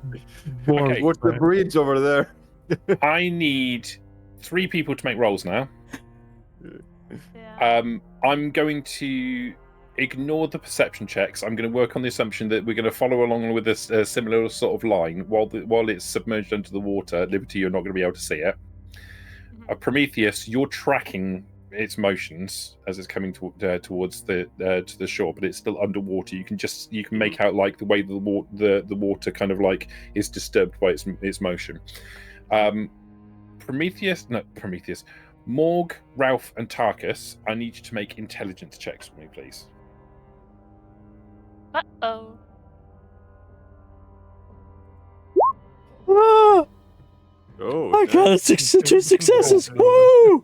Okay. What's the bridge over there? I need 3 people to make rolls now. Yeah. I'm going to ignore the perception checks. I'm going to work on the assumption that we're going to follow along with this similar sort of line while it's submerged under the water. Liberty, you're not going to be able to see it. Prometheus, you're tracking its motions as it's coming towards to the shore, but it's still underwater. You can make out like the way the water kind of like is disturbed by its motion. Prometheus, Morg, Ralph, and Tarkus, I need you to make intelligence checks for me, please. Uh-oh. Ah, Oh, I got 2 successes. Woo!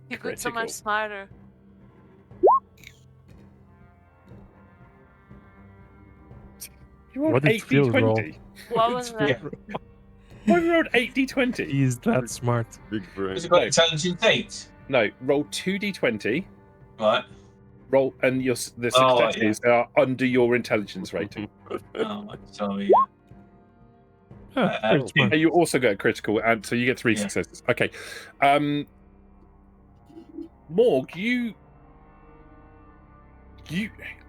You got so Critical. much smarter. You rolled What did 8 Phil roll? d20. What was that? Why you rolled 8 d20? He's that smart. big brain. Has it got intelligence 8? No, roll 2 d20. Right. Roll and the Oh, successes are under your intelligence rating. Oh, sorry. Yeah, very smart. And you also get a critical, and so you get 3 Yeah. successes. Okay. Morg, you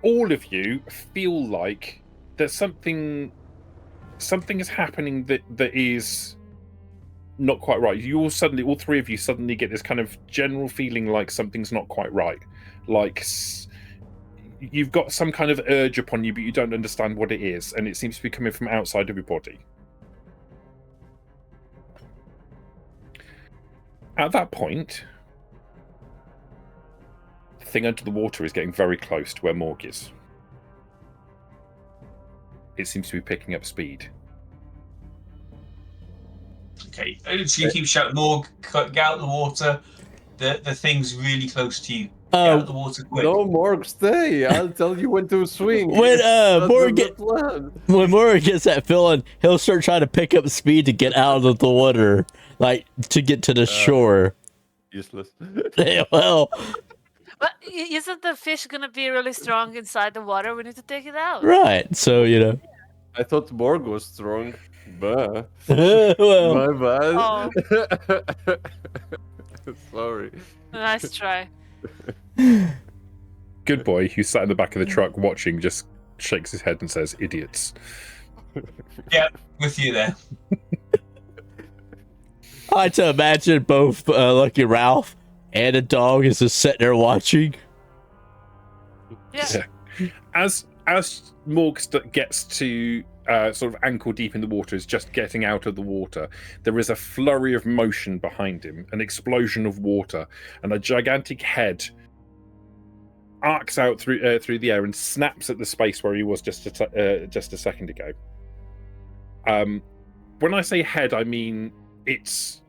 all of you feel like there's something is happening that is not quite right. All 3 of you suddenly get this kind of general feeling like something's not quite right. Like you've got some kind of urge upon you, but you don't understand what it is, and it seems to be coming from outside of your body. At that point, the thing under the water is getting very close to where Morg is. It seems to be picking up speed. Okay. So you keep shouting, Morg, get out of the water. The thing's really close to you. out of the water quick. No, Morg, stay. I'll tell you when to swing. When That's Morg the plan. when Morg gets that feeling, he'll start trying to pick up speed to get out of the water, like to get to the shore. Useless. Well, But isn't the fish gonna be really strong inside the water? We need to take it out. right. So I thought Morg was strong, but well, my bad. Oh. Sorry. Nice try. Good boy, who sat in the back of the truck watching, just shakes his head and says, "Idiots." Yeah, with you there. I like to imagine both Lucky Ralph and a dog is just sitting there watching. Yeah. As Morg gets to sort of ankle deep in the water, is just getting out of the water, there is a flurry of motion behind him, an explosion of water, and a gigantic head arcs out through the air and snaps at the space where he was just a second ago. When I say head, I mean it's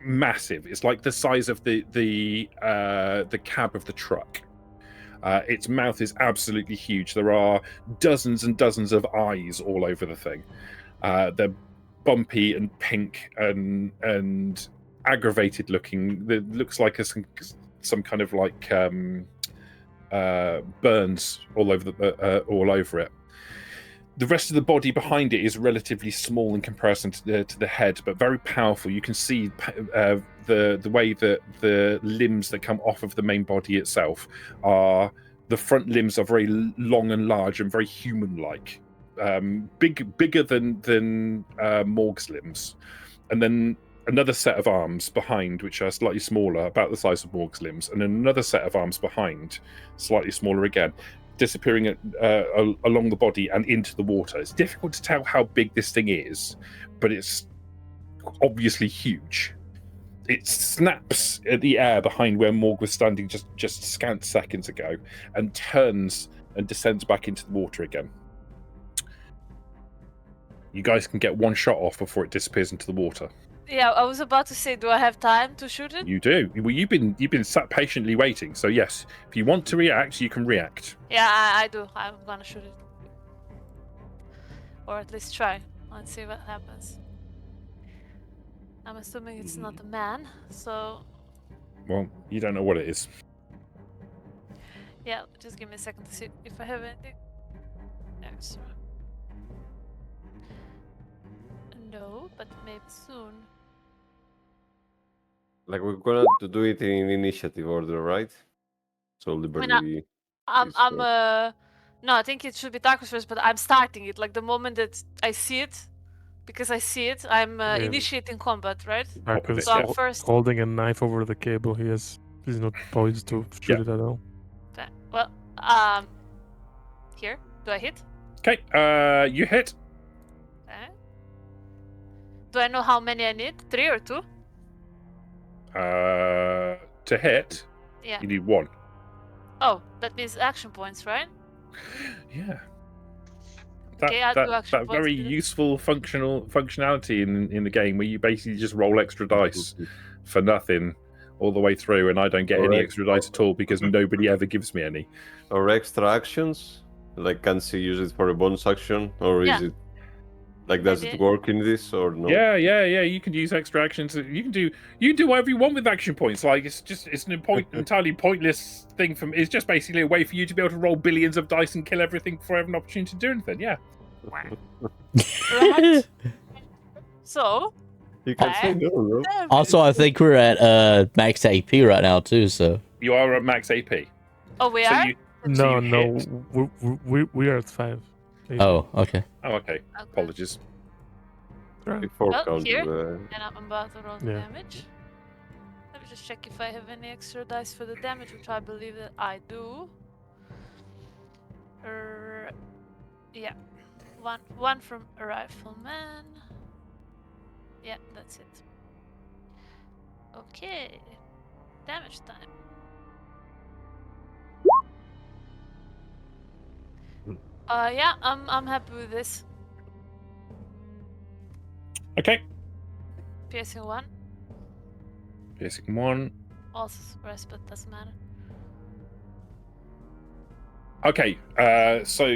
massive. It's like the size of the cab of the truck. Its mouth is absolutely huge. There are dozens and dozens of eyes all over the thing. They're bumpy and pink and aggravated looking. It looks like some kind of like burns all over it. The rest of the body behind it is relatively small in comparison to the head, but very powerful. You can see the way that the limbs that come off of the main body itself are, the front limbs are very long and large and very human-like, bigger than Morg's limbs, and then another set of arms behind, which are slightly smaller, about the size of Morg's limbs, and then another set of arms behind, slightly smaller again, disappearing along the body and into the water. It's difficult to tell how big this thing is, but it's obviously huge. It snaps at the air behind where Morg was standing just scant seconds ago, and turns and descends back into the water again. You guys can get one shot off before it disappears into the water. Yeah, I was about to say, do I have time to shoot it? You do. Well, you've been sat patiently waiting. So yes, if you want to react, you can react. Yeah, I do. I'm gonna shoot it. Or at least try. Let's see what happens. I'm assuming it's not a man, so... Well, you don't know what it is. Yeah, just give me a second to see if I have anything extra. No, but maybe soon. Like, we're gonna to do it in initiative order, right? So Liberty. I'm is no, I think it should be Darkus first, but I'm starting it. Like the moment that I see it, because I see it, I'm initiating combat, right? Darkus So I'm first. holding a knife over the cable. He's not poised to shoot it at all. Okay. Well, here. Do I hit? Okay, you hit. Okay. Do I know how many I need? 3 or 2? To hit, Yeah. you need 1. Oh, that means action points, right? Yeah. Okay, I'll do action that points very to do- useful functionality in the game where you basically just roll extra dice for nothing all the way through, and I don't get any Correct. extra dice at all because nobody ever gives me any. Or extra actions? Like, can she use it for a bonus action? Or is Yeah. it... Like, does Maybe. it work in this or no? Yeah. You can use extra actions. You can do whatever you want with action points. Like it's an entirely pointless thing. It's just basically a way for you to be able to roll billions of dice and kill everything before having an opportunity to do anything. Yeah. Right. So, You can say no, no? Also, I think we're at max AP right now too. So You are at max AP. oh, we So are? you No, hit. we are at 5. oh, okay. Oh, okay. Okay. Apologies. Before Well, count here. the... And I'm about to roll the Yeah. damage. Let me just check if I have any extra dice for the damage, which I believe that I do. Yeah. One from a rifleman. Yeah, that's it. Okay. Damage time. Yeah, I'm happy with this. Okay. Piercing 1. Piercing 1. Also suppressed, but doesn't matter. Okay, so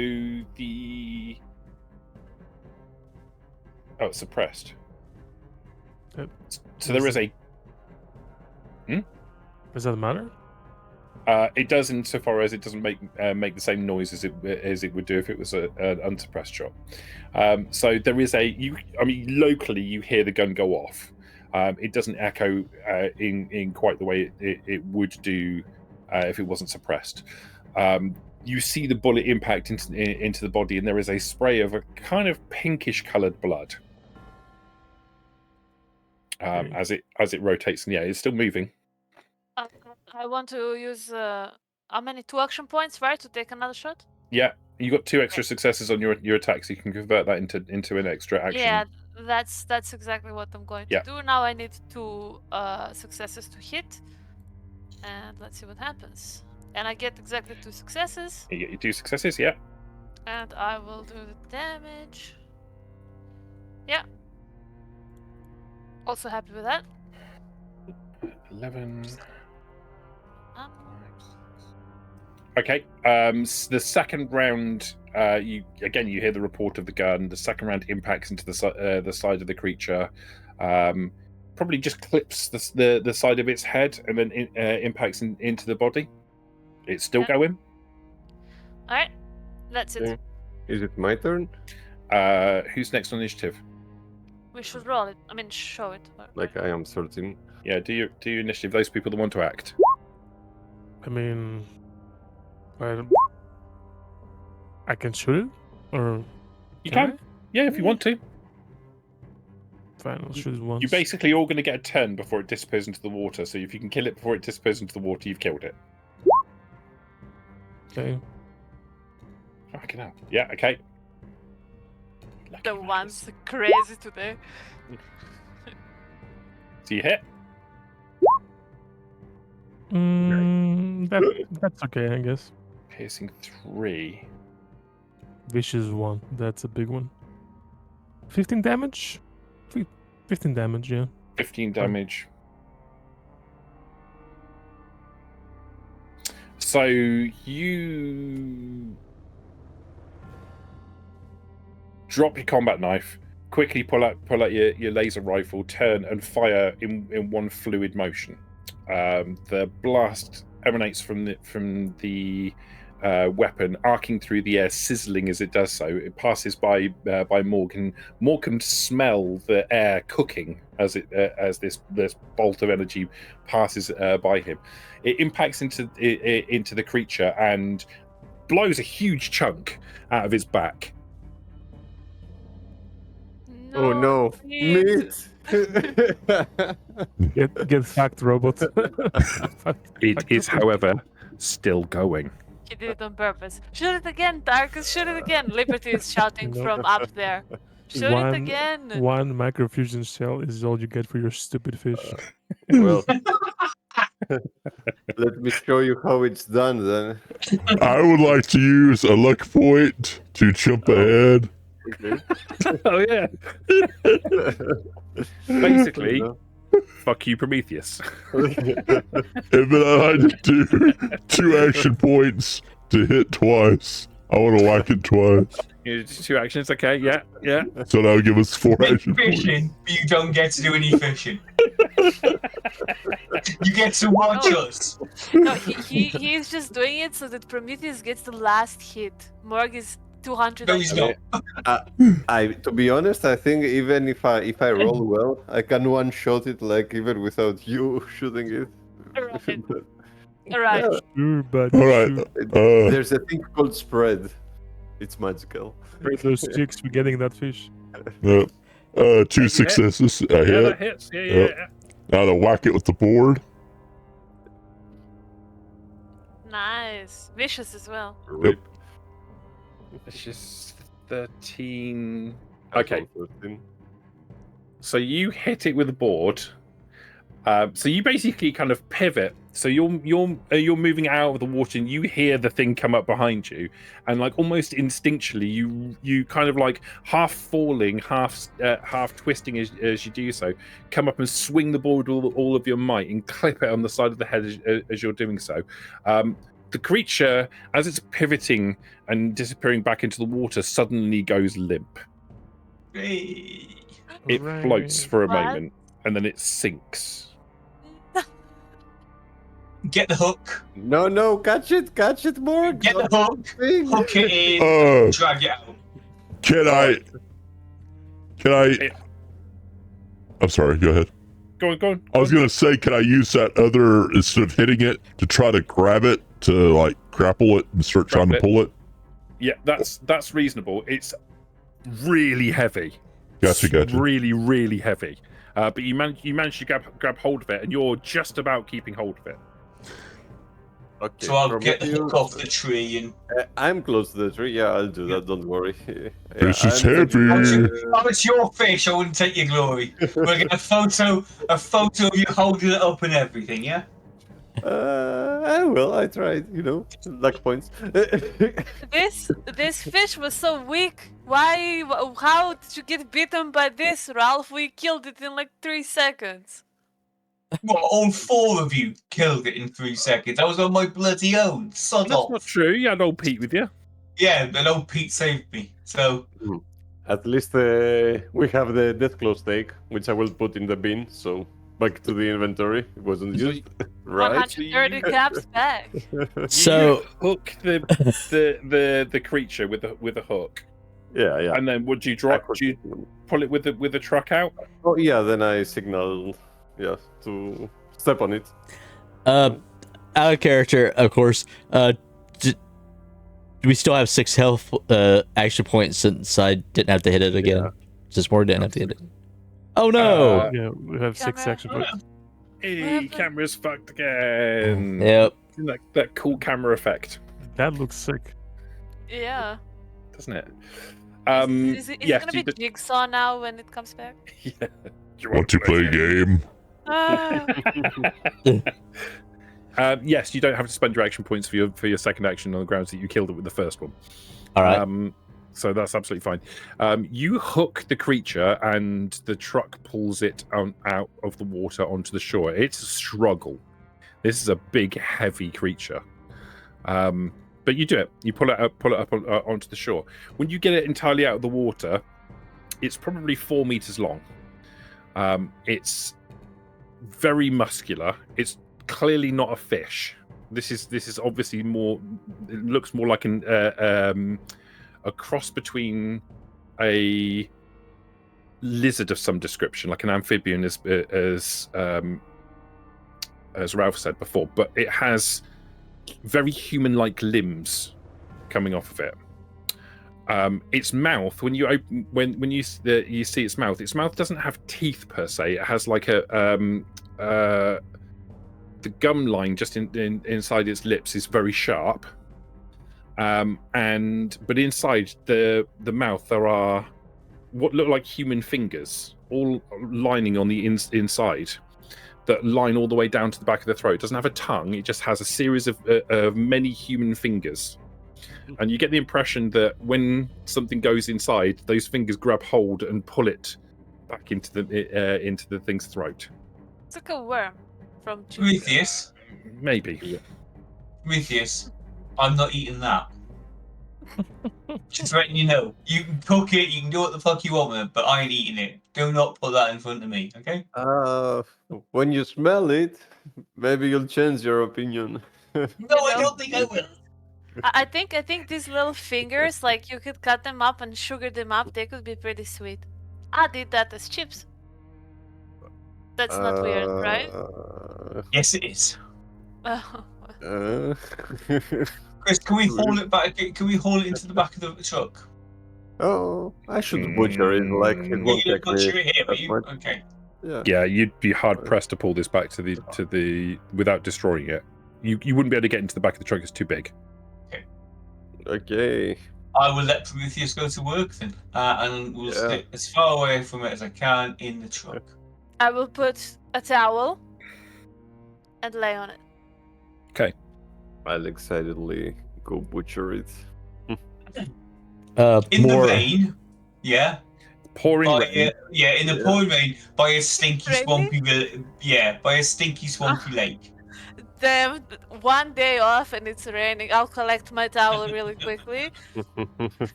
the... Oh, it's suppressed. So there is a... Does that matter? It does insofar as it doesn't make the same noise as it would do if it was an unsuppressed shot. So there is locally you hear the gun go off. It doesn't echo in quite the way it would do if it wasn't suppressed. You see the bullet impact into the body, and there is a spray of a kind of pinkish coloured blood as it rotates. And yeah, it's still moving. I want to use how many 2 action points, right, to take another shot? Yeah, you got 2 extra successes on your attack, so you can convert that into an extra action. Yeah, that's exactly what I'm going to do. Now I need 2 successes to hit, and let's see what happens. And I get exactly 2 successes. You get your 2 successes, yeah. And I will do the damage. Yeah. Also happy with that. 11. Okay. The second round, you hear the report of the gun. The second round impacts into the side of the creature. Probably just clips the side of its head and then impacts into the body. It's still going. All right, that's it. Is it my turn? Who's next on initiative? We should roll it. I mean, show it. Like I am 13. Yeah, do your initiative. Those people that want to act. I mean, I can shoot it, or you can. Yeah, if you want to. Fine, I'll shoot it once. You're basically all going to get a turn before it disappears into the water. So if you can kill it before it disappears into the water, you've killed it. Okay. Fucking hell. Yeah. Okay. The one's crazy today. So you hit. That's okay, I guess. Piercing 3. Vicious 1. That's a big one. 15 damage? 15 damage, yeah. 15 damage. So you drop your combat knife, quickly pull out your laser rifle, turn and fire in one fluid motion. The blast emanates from the weapon, arcing through the air, sizzling as it does so. It passes by Morg, and Morg can smell the air cooking as this bolt of energy passes by him. It impacts into the creature and blows a huge chunk out of his back. Oh no, meat! Get fucked, robot. It is, however, still going. He did it on purpose. Shoot it again, Darkus, shoot it again. Liberty is shouting from up there. Shoot it again. One microfusion shell is all you get for your stupid fish. Well, let me show you how it's done then. I would like to use a luck point to jump ahead. Oh yeah. Basically, fuck you, Prometheus. And then I do 2 action points to hit twice. I want to whack it twice. 2 actions, okay, yeah. So that'll give us 4 action points. Fishing, but you don't get to do any fishing. You get to watch us. No, he's just doing it so that Prometheus gets the last hit. Morg is 200. No, he's not. To be honest, I think even if I roll well, I can one-shot it, like even without you shooting it. Alright. Sure, but Alright. There's a thing called spread. It's magical. Those chicks for getting that fish. 2 successes. A Yeah, hit. that hits. Yeah. Now to whack it with the board. Nice. Vicious as well. Yep. It's just 13. Okay. So you hit it with a board. So you basically kind of pivot. So you're moving out of the water, and you hear the thing come up behind you, and like almost instinctually, you kind of like half falling, half twisting as you do so, come up and swing the board with all of your might and clip it on the side of the head as you're doing so. The creature, as it's pivoting and disappearing back into the water, suddenly goes limp. Hey. It floats for a What? moment, and then it sinks. Get the hook. No, catch it, Morg. Get the Don't hook. thing. Hook it in. Drag it out. Can I? I'm sorry. Go ahead. Go on. I was gonna say, can I use that other instead of hitting it to try to grab it to like grapple it and start trying to pull it? Yeah, that's reasonable. It's really heavy. Gotcha. Really, really heavy. But you managed to grab hold of it, and you're just about keeping hold of it. Okay, So I'll get the Prometheus. hook off the tree and. I'm close to the tree. Yeah, I'll do that. Don't worry. This is I'm heavy. thinking, Oh, it's your fish. I wouldn't take your glory. We'll get a photo of you holding it up and everything. Yeah. I tried. Luck points. This fish was so weak. Why? How did you get bitten by this, Ralph? We killed it in like 3 seconds. What? All 4 of you killed it in 3 seconds. I was on my bloody own. Sod That's off. not true. You had old Pete with you. Yeah, but old Pete saved me. So. At least we have the death claw steak, which I will put in the bin. So back to the inventory. It wasn't used, right? 130 caps back. So You hook the creature with a hook, Yeah. and then would you drop? Do you pull it with the truck out? Oh yeah. Then I signal, to step on it. out of character, of course. Do we still have 6 health action points since I didn't have to hit it again? Since Morg didn't have to hit it. Oh no! Yeah, we have 6 action points. Hey, camera's fucked again. Yep. That cool camera effect, That looks sick. Yeah. doesn't it? Is it yes, gonna be Jigsaw now when it comes back? Yeah. You Want to play a game? Ah. Yes, you don't have to spend your action points for your second action on the grounds that you killed it with the first one. All right. So that's absolutely fine. You hook the creature, and the truck pulls it out of the water onto the shore. It's a struggle. This is a big, heavy creature. But you do it. You pull it up onto the shore. When you get it entirely out of the water, it's probably 4 meters long. It's very muscular. It's clearly not a fish. This is obviously more. It looks more like a cross between a lizard of some description, like an amphibian, as Ralph said before. But it has very human-like limbs coming off of it. Its mouth, when you open, when you see its mouth doesn't have teeth per se. It has like the gum line just inside its lips is very sharp. But inside the mouth there are what look like human fingers, all lining on the inside, that line all the way down to the back of the throat. It doesn't have a tongue. It just has a series of many human fingers. And you get the impression that when something goes inside, those fingers grab hold and pull it back into the thing's throat. It's like a worm from Prometheus. Maybe. Prometheus. I'm not eating that. Just letting you know. You can cook it, you can do what the fuck you want with it, but I ain't eating it. Do not put that in front of me, okay? When you smell it, maybe you'll change your opinion. No, I don't think I will. I think these little fingers, like you could cut them up and sugar them up. They could be pretty sweet. I did that as chips. That's not weird, right? Yes, it is. Oh. Chris, can we haul it back? Can we haul it into the back of the truck? Oh, I should butcher it. Like it Are won't you take gonna butcher it here? that Are you? much. Okay. Yeah, you'd be hard pressed to pull this back to the without destroying it. You wouldn't be able to get into the back of the truck. It's too big. Okay. I will let Prometheus go to work then, and we'll stick as far away from it as I can in the truck. I will put a towel and lay on it. Okay. I'll excitedly go butcher it. In More. the rain, yeah. Pouring By rain. in the pouring rain by a stinky Really? swampy by a stinky swampy lake. damn, one day off and it's raining. I'll collect my towel really quickly.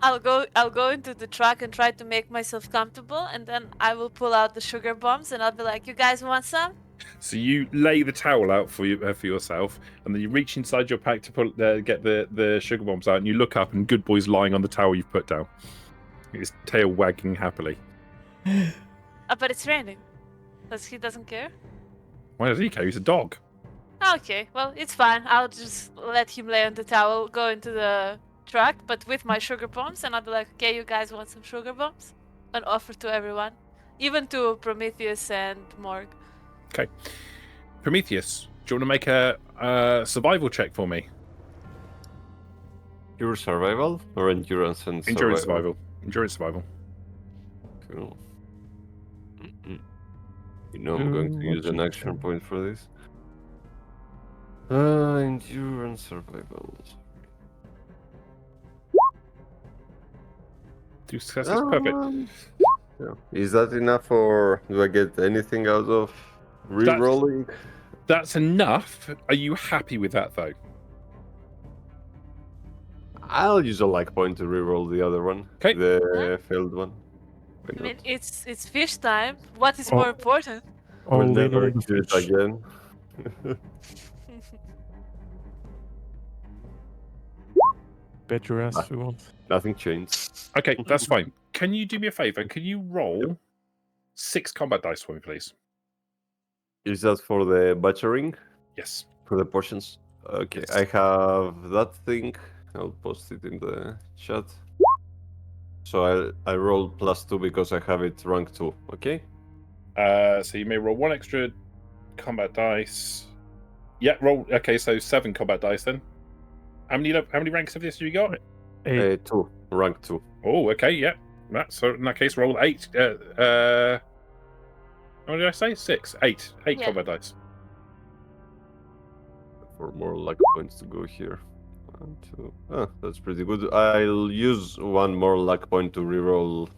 I'll go into the truck and try to make myself comfortable, and then I will pull out the sugar bombs and I'll be like, "You guys want some?" So you lay the towel out for yourself, and then you reach inside your pack to get the sugar bombs out, and you look up, and Good Boy's lying on the towel you've put down, his tail wagging happily. But it's raining. He doesn't care? Why does he care? He's a dog. Okay, well, it's fine. I'll just let him lay on the towel, go into the truck, but with my sugar bombs, and I'll be like, "Okay, you guys want some sugar bombs?" And offer to everyone. Even to Prometheus and Morg. Okay. Prometheus, do you want to make a survival check for me? Pure survival or endurance and Endurance survival? survival. Endurance survival. Cool. You know I'm going to use an action point for this. Endurance survival. 2 successes, perfect. Yeah. Is that enough, or do I get anything out of re-rolling? That's enough. Are you happy with that, though? I'll use a luck point to re-roll the other one. Okay. The failed one. Why I mean, not? it's fish time. What is more important? All We'll in never on the do it fish. again. Bet your ass if you want. Nothing changed. Okay, that's fine. Can you do me a favor? Can you roll 6 combat dice for me, please? Is that for the butchering? Yes. For the portions? Okay, Yes. I have that thing. I'll post it in the chat. So I roll +2 because I have it rank 2, okay? So you may roll 1 extra combat dice. Yeah, roll. Okay, so 7 combat dice then. How many ranks of this have you got? 8. 2, rank 2. Oh, okay, yeah. So in that case, roll 8. How many did I say? 6, 8 Yeah. combat dice. For more luck points to go here. 1, 2. Ah, that's pretty good. I'll use 1 more luck point to reroll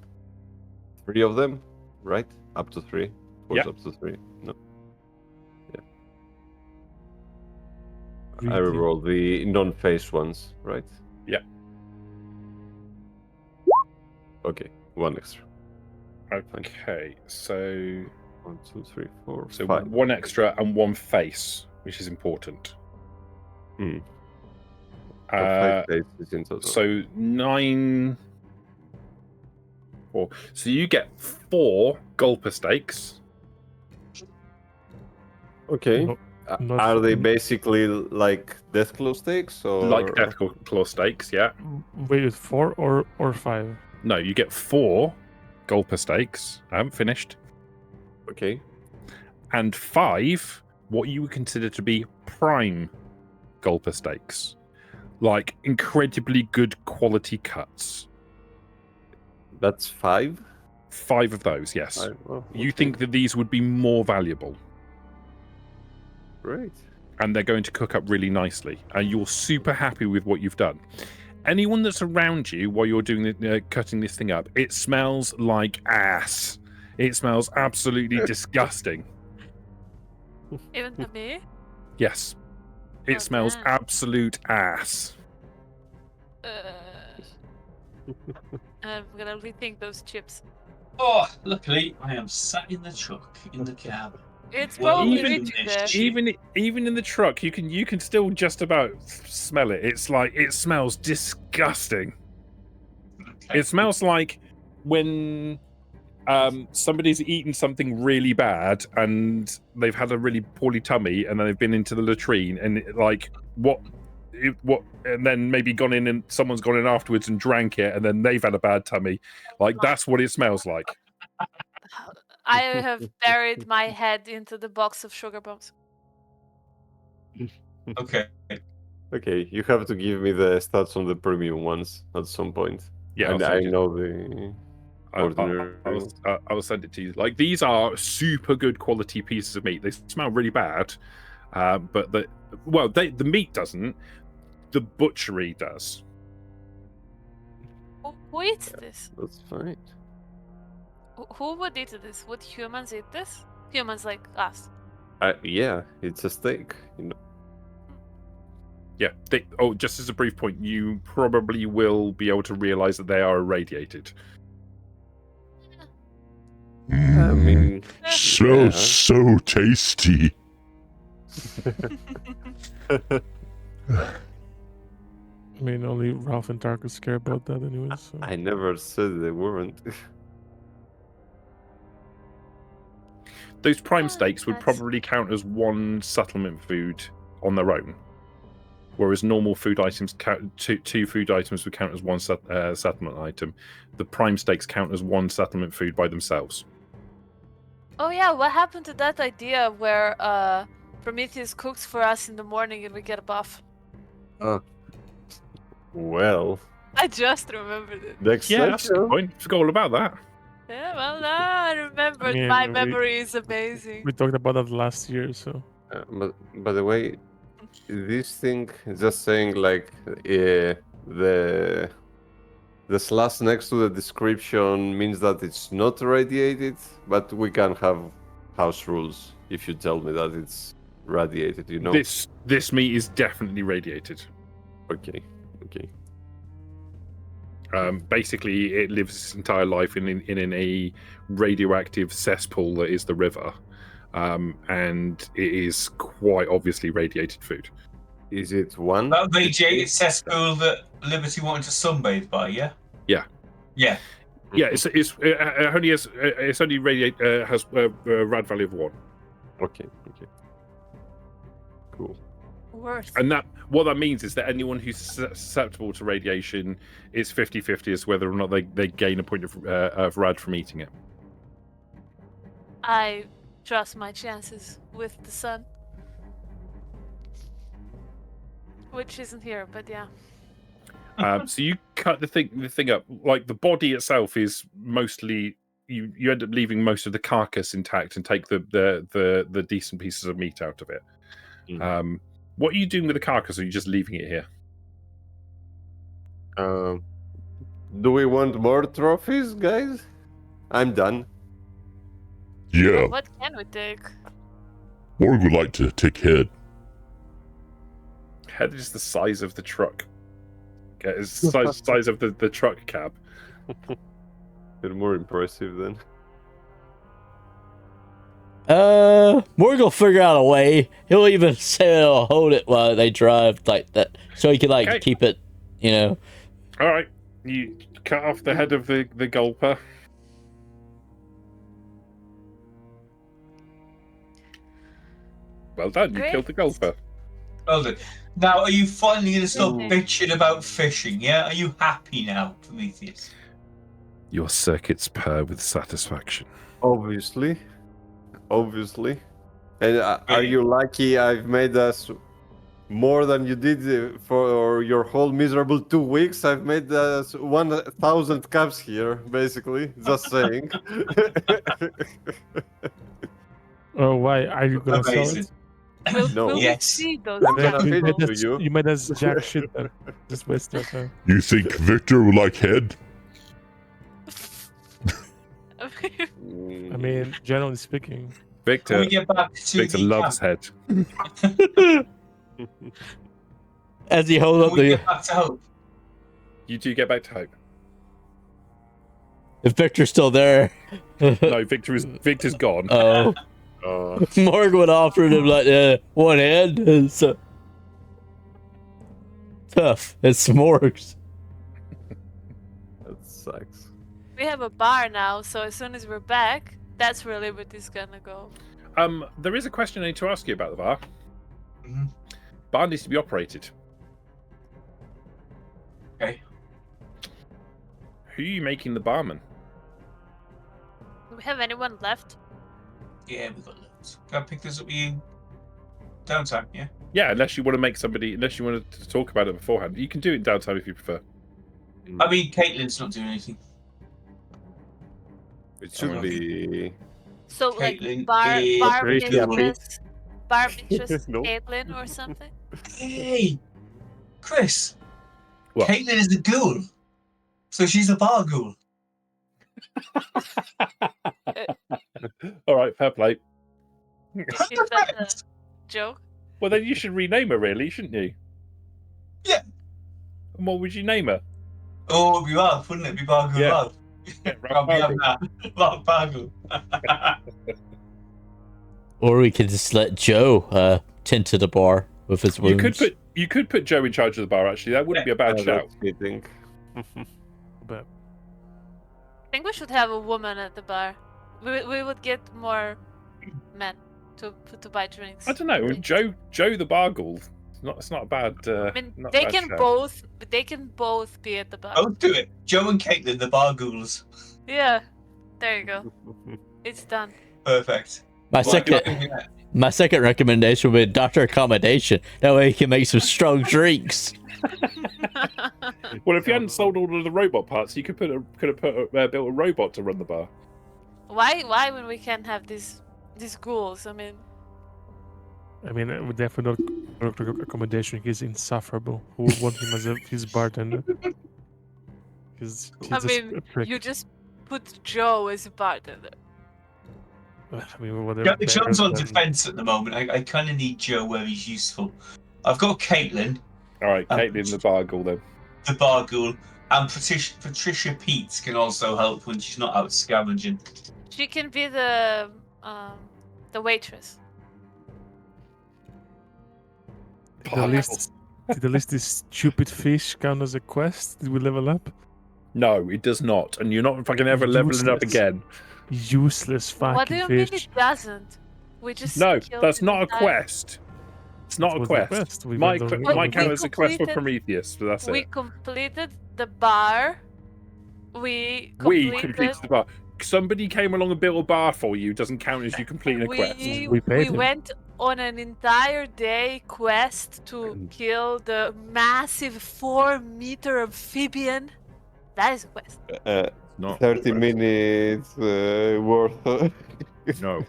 3 of them, right? Up to 3. Yeah. Up to 3. No. I Really? reroll the non-face ones, right? Yeah. Okay, 1 extra. Okay, so 1, 2, 3, 4, so 5. 1 extra and 1 face, which is important. Hmm. 5 faces in total. So 9. 4. So you get 4 gulper stakes. Okay. No, not Are they for- basically like Deathclaw stakes, or Like Death Claw stakes, yeah. Wait, 4 or 5? No, you get 4 gulper stakes. I haven't finished. Okay. And 5, what you would consider to be prime gulper stakes. Like incredibly good quality cuts. That's 5? 5 of those, yes. Oh, You okay. think that these would be more valuable. Great. And they're going to cook up really nicely. And you're super happy with what you've done. Anyone that's around you while you're doing cutting this thing up, it smells like ass. It smells absolutely disgusting. Even to me? Yes. It Oh, smells damn. absolute ass. I'm gonna rethink those chips. Oh, luckily I am sat in the truck in the cab. It's Well, probably even- reaching there. Even in the truck, you can still just about smell it. It's like it smells disgusting. Okay. It smells like when somebody's eaten something really bad and they've had a really poorly tummy and then they've been into the latrine and and then maybe gone in and someone's gone in afterwards and drank it and then they've had a bad tummy. Like that's what it smells like. I have buried my head into the box of sugar bombs. Okay. Okay, you have to give me the stats on the premium ones at some point. Yeah, and I'll I send you- know the ordinary. I will send it to you. Like these are super good quality pieces of meat. They smell really bad, but the meat doesn't. The butchery does. Who eats this? That's fine. Who would eat this? Would humans eat this? Humans like us. Yeah, it's a steak. You know. Yeah. Just as a brief point, you probably will be able to realize that they are irradiated. I mean, Smells so tasty. I mean, only Ralph and Tarkus care about that anyway. So. I never said they weren't. Those prime Oh, steaks would nice. probably count as one settlement food on their own, whereas normal food items two food items would count as one settlement item. The prime steaks count as one settlement food by themselves. Oh yeah, what happened to that idea where Prometheus cooks for us in the morning and we get a buff? Well, I just remembered it. next Yeah, that's a good session. point. Forgot all about that. Yeah, well, now I remembered. mean, My memory is amazing. We talked about that last year, so. But by the way, this thing just saying like the slash next to the description means that it's not radiated, but we can have house rules if you tell me that it's radiated. You know. This meat is definitely radiated. Okay. Basically, it lives its entire life in a radioactive cesspool that is the river, and it is quite obviously radiated food. Is it one? That radiated cesspool that Liberty wanted to sunbathe by, yeah? Yeah. Yeah. Yeah, it only has a rad value of 1. Okay. Cool. Worse. And what that means is that anyone who's susceptible to radiation is 50-50 as to whether or not they gain a point of rad from eating it. I trust my chances with the sun. Which isn't here, but yeah. So you cut the thing up. Like the body itself is mostly you end up leaving most of the carcass intact and take the decent pieces of meat out of it. What are you doing with the carcass? Or are you just leaving it here? Do we want more trophies, guys? I'm done. Yeah, What can we take? Morg would like to take head. Head is the size of the truck. It's the size of the truck cab. They're more impressive then. Morg will figure out a way. He'll even say he'll hold it while they drive like that, so he can Okay. keep it, you know. All right, you cut off the head of the gulper. Well done, you Great. killed the gulper. Well done. Now, are you finally going to stop Mhm. bitching about fishing, yeah? Are you happy now, Prometheus? Your circuits purr with satisfaction. Obviously. And are you lucky I've made us more than you did for your whole miserable 2 weeks? I've made us 1,000 caps here, basically. Just saying. Oh, why are you gonna sell Amazing. it? No. Will we Yes. see those? I'm gonna You feed made it to us- you. You made us jack shit then. Just waste our time. You think Victor would like head? Mm, I mean, generally speaking. Can Victor, we get back to Victor the loves camp? head. As he holds Can up we the. get back to Hope? You do get back to hope. If Victor's still there. No, Victor's gone. Oh. uh, Morg would offer him one hand. So tough. It's Morg's. that sucks. We have a bar now, so as soon as we're back, that's where Liberty's gonna go. There is a question I need to ask you about the bar. Mhm. Bar needs to be operated. Okay. Who are you making the barman? Do we have anyone left? Yeah, we got loads. Can I pick this up with you downtime, yeah? Yeah, unless you want to make somebody, unless you wanted to talk about it beforehand. You can do it in downtime if you prefer. I mean, Caitlin's not doing anything. It should be. So like Caitlin bar is pretty happy. mistress No. Caitlin or something? Hey, Chris. What? Caitlin is a ghoul, so she's a bar ghoul. All right, fair play. Is that a joke? Well, then you should rename her, really, shouldn't you? Yeah. And what would you name her? Oh, it'd be Ralph, wouldn't it? It'd be Bargle Yeah. Ralph. I'll be having that. Ralph Bargle. Or we could just let Joe tend to the bar with his wounds. You could put Joe in charge of the bar. Actually, that wouldn't be a bad shout. I think. But I think we should have a woman at the bar. We would get more men to buy drinks. I don't know. Joe the Bargle. It's not a bad. I mean, not a they bad can shout. both be at the bar. I'll do it. Joe and Caitlin, the Bargools. Yeah, there you go. It's done. Perfect. My second recommendation would be Doctor Accommodation. That way he can make some strong drinks. Well, if you hadn't sold all of the robot parts, you could have built a robot to run the bar. Why when we can't have these ghouls? I mean, we definitely not Doctor Accommodation. He's insufferable. Who would want him as his bartender? He's I just mean, a prick. you just put Joe as a bartender. I mean, whatever. Joe's on defense at the moment. I kind of need Joe where he's useful. I've got Caitlin. All right, Caitlin the Bargle then. The Barghoul. And Patricia Pete can also help when she's not out scavenging. She can be the waitress. Did the list this stupid fish count as a quest? Did we level up? No, it does not, and you're not fucking ever leveling up Useless. again. Useless fucking What do you fish. mean it doesn't? We just No, killed that's the not a entire- quest. It's not a What was the quest. quest? We My went on- my we count is a quest for completed- Prometheus, but that's We it. completed the bar. We We completed the bar. Somebody came along and built a bar for you. Doesn't count as you completing a quest. We paid we him. went on an entire day quest to kill the massive 4-meter amphibian. That is a quest. Not 30 minutes worth. No.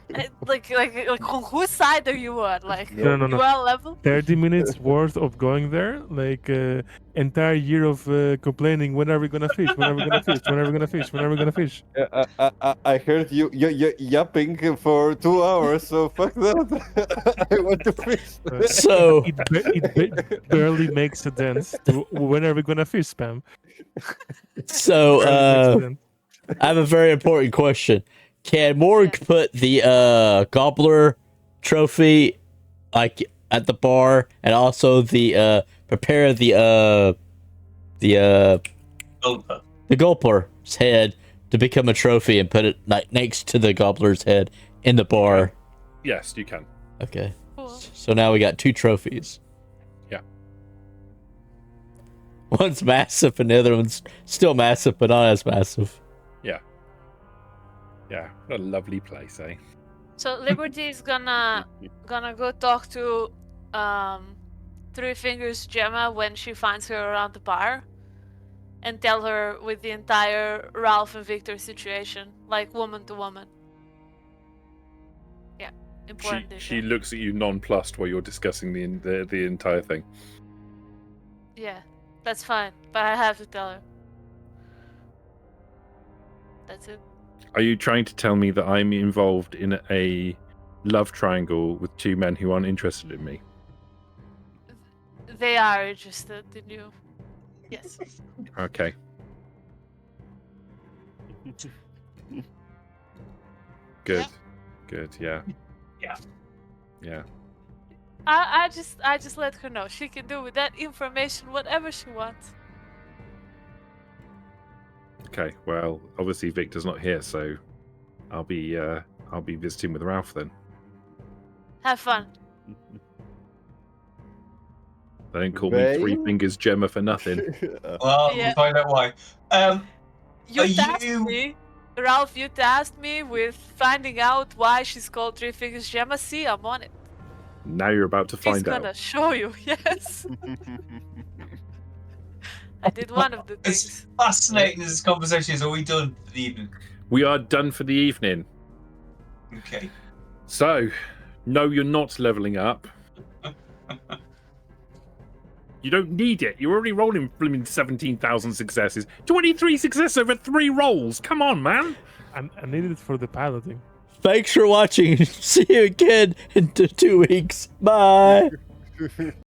Like on whose side are you on? Like No. you are level? 30 minutes worth of going there, like entire year of complaining. When are we gonna fish? When are we gonna fish? When are we gonna fish? When are we gonna fish? I heard you yapping for 2 hours, so fuck that. I want to fish. So It barely makes a dent to when are we gonna fish, spam. So Barely makes a dent. I have a very important question. Can Morg put the gobbler trophy like at the bar, and also the prepare the Gulper. gulper's head to become a trophy and put it like next to the gobbler's head in the bar? Yes, you can. Okay. Cool. So now we got 2 trophies. Yeah. One's massive and the other one's still massive but not as massive. Yeah, what a lovely place, eh? So Liberty is gonna go talk to Three Fingers Gemma when she finds her around the bar, and tell her with the entire Ralph and Victor situation, like woman to woman. Yeah, important. She looks at you nonplussed while you're discussing the entire thing. Yeah, that's fine, but I have to tell her. That's it. Are you trying to tell me that I'm involved in a love triangle with 2 men who aren't interested in me? They are interested in you. Yes. Okay. Good. Good, yeah. Yeah. Yeah. I just let her know she can do with that information whatever she wants. Okay, well, obviously Victor's not here, so I'll be visiting with Ralph then. Have fun. They don't call me Three Vane? Fingers Gemma for nothing. Well, Yeah. we'll find out why. You Are tasked you- me, Ralph. You tasked me with finding out why she's called Three Fingers Gemma. See, I'm on it. Now you're about to She's find gonna out. show you. Yes, I did one of the As things. fascinating as this conversation is, are we done for the evening? We are done for the evening. Okay. So, no, you're not leveling up. You don't need it. You're already rolling blooming 17,000 successes. 23 success over 3 rolls. Come on, man. I needed it for the piloting. Thanks for watching. See you again in 2 weeks. Bye.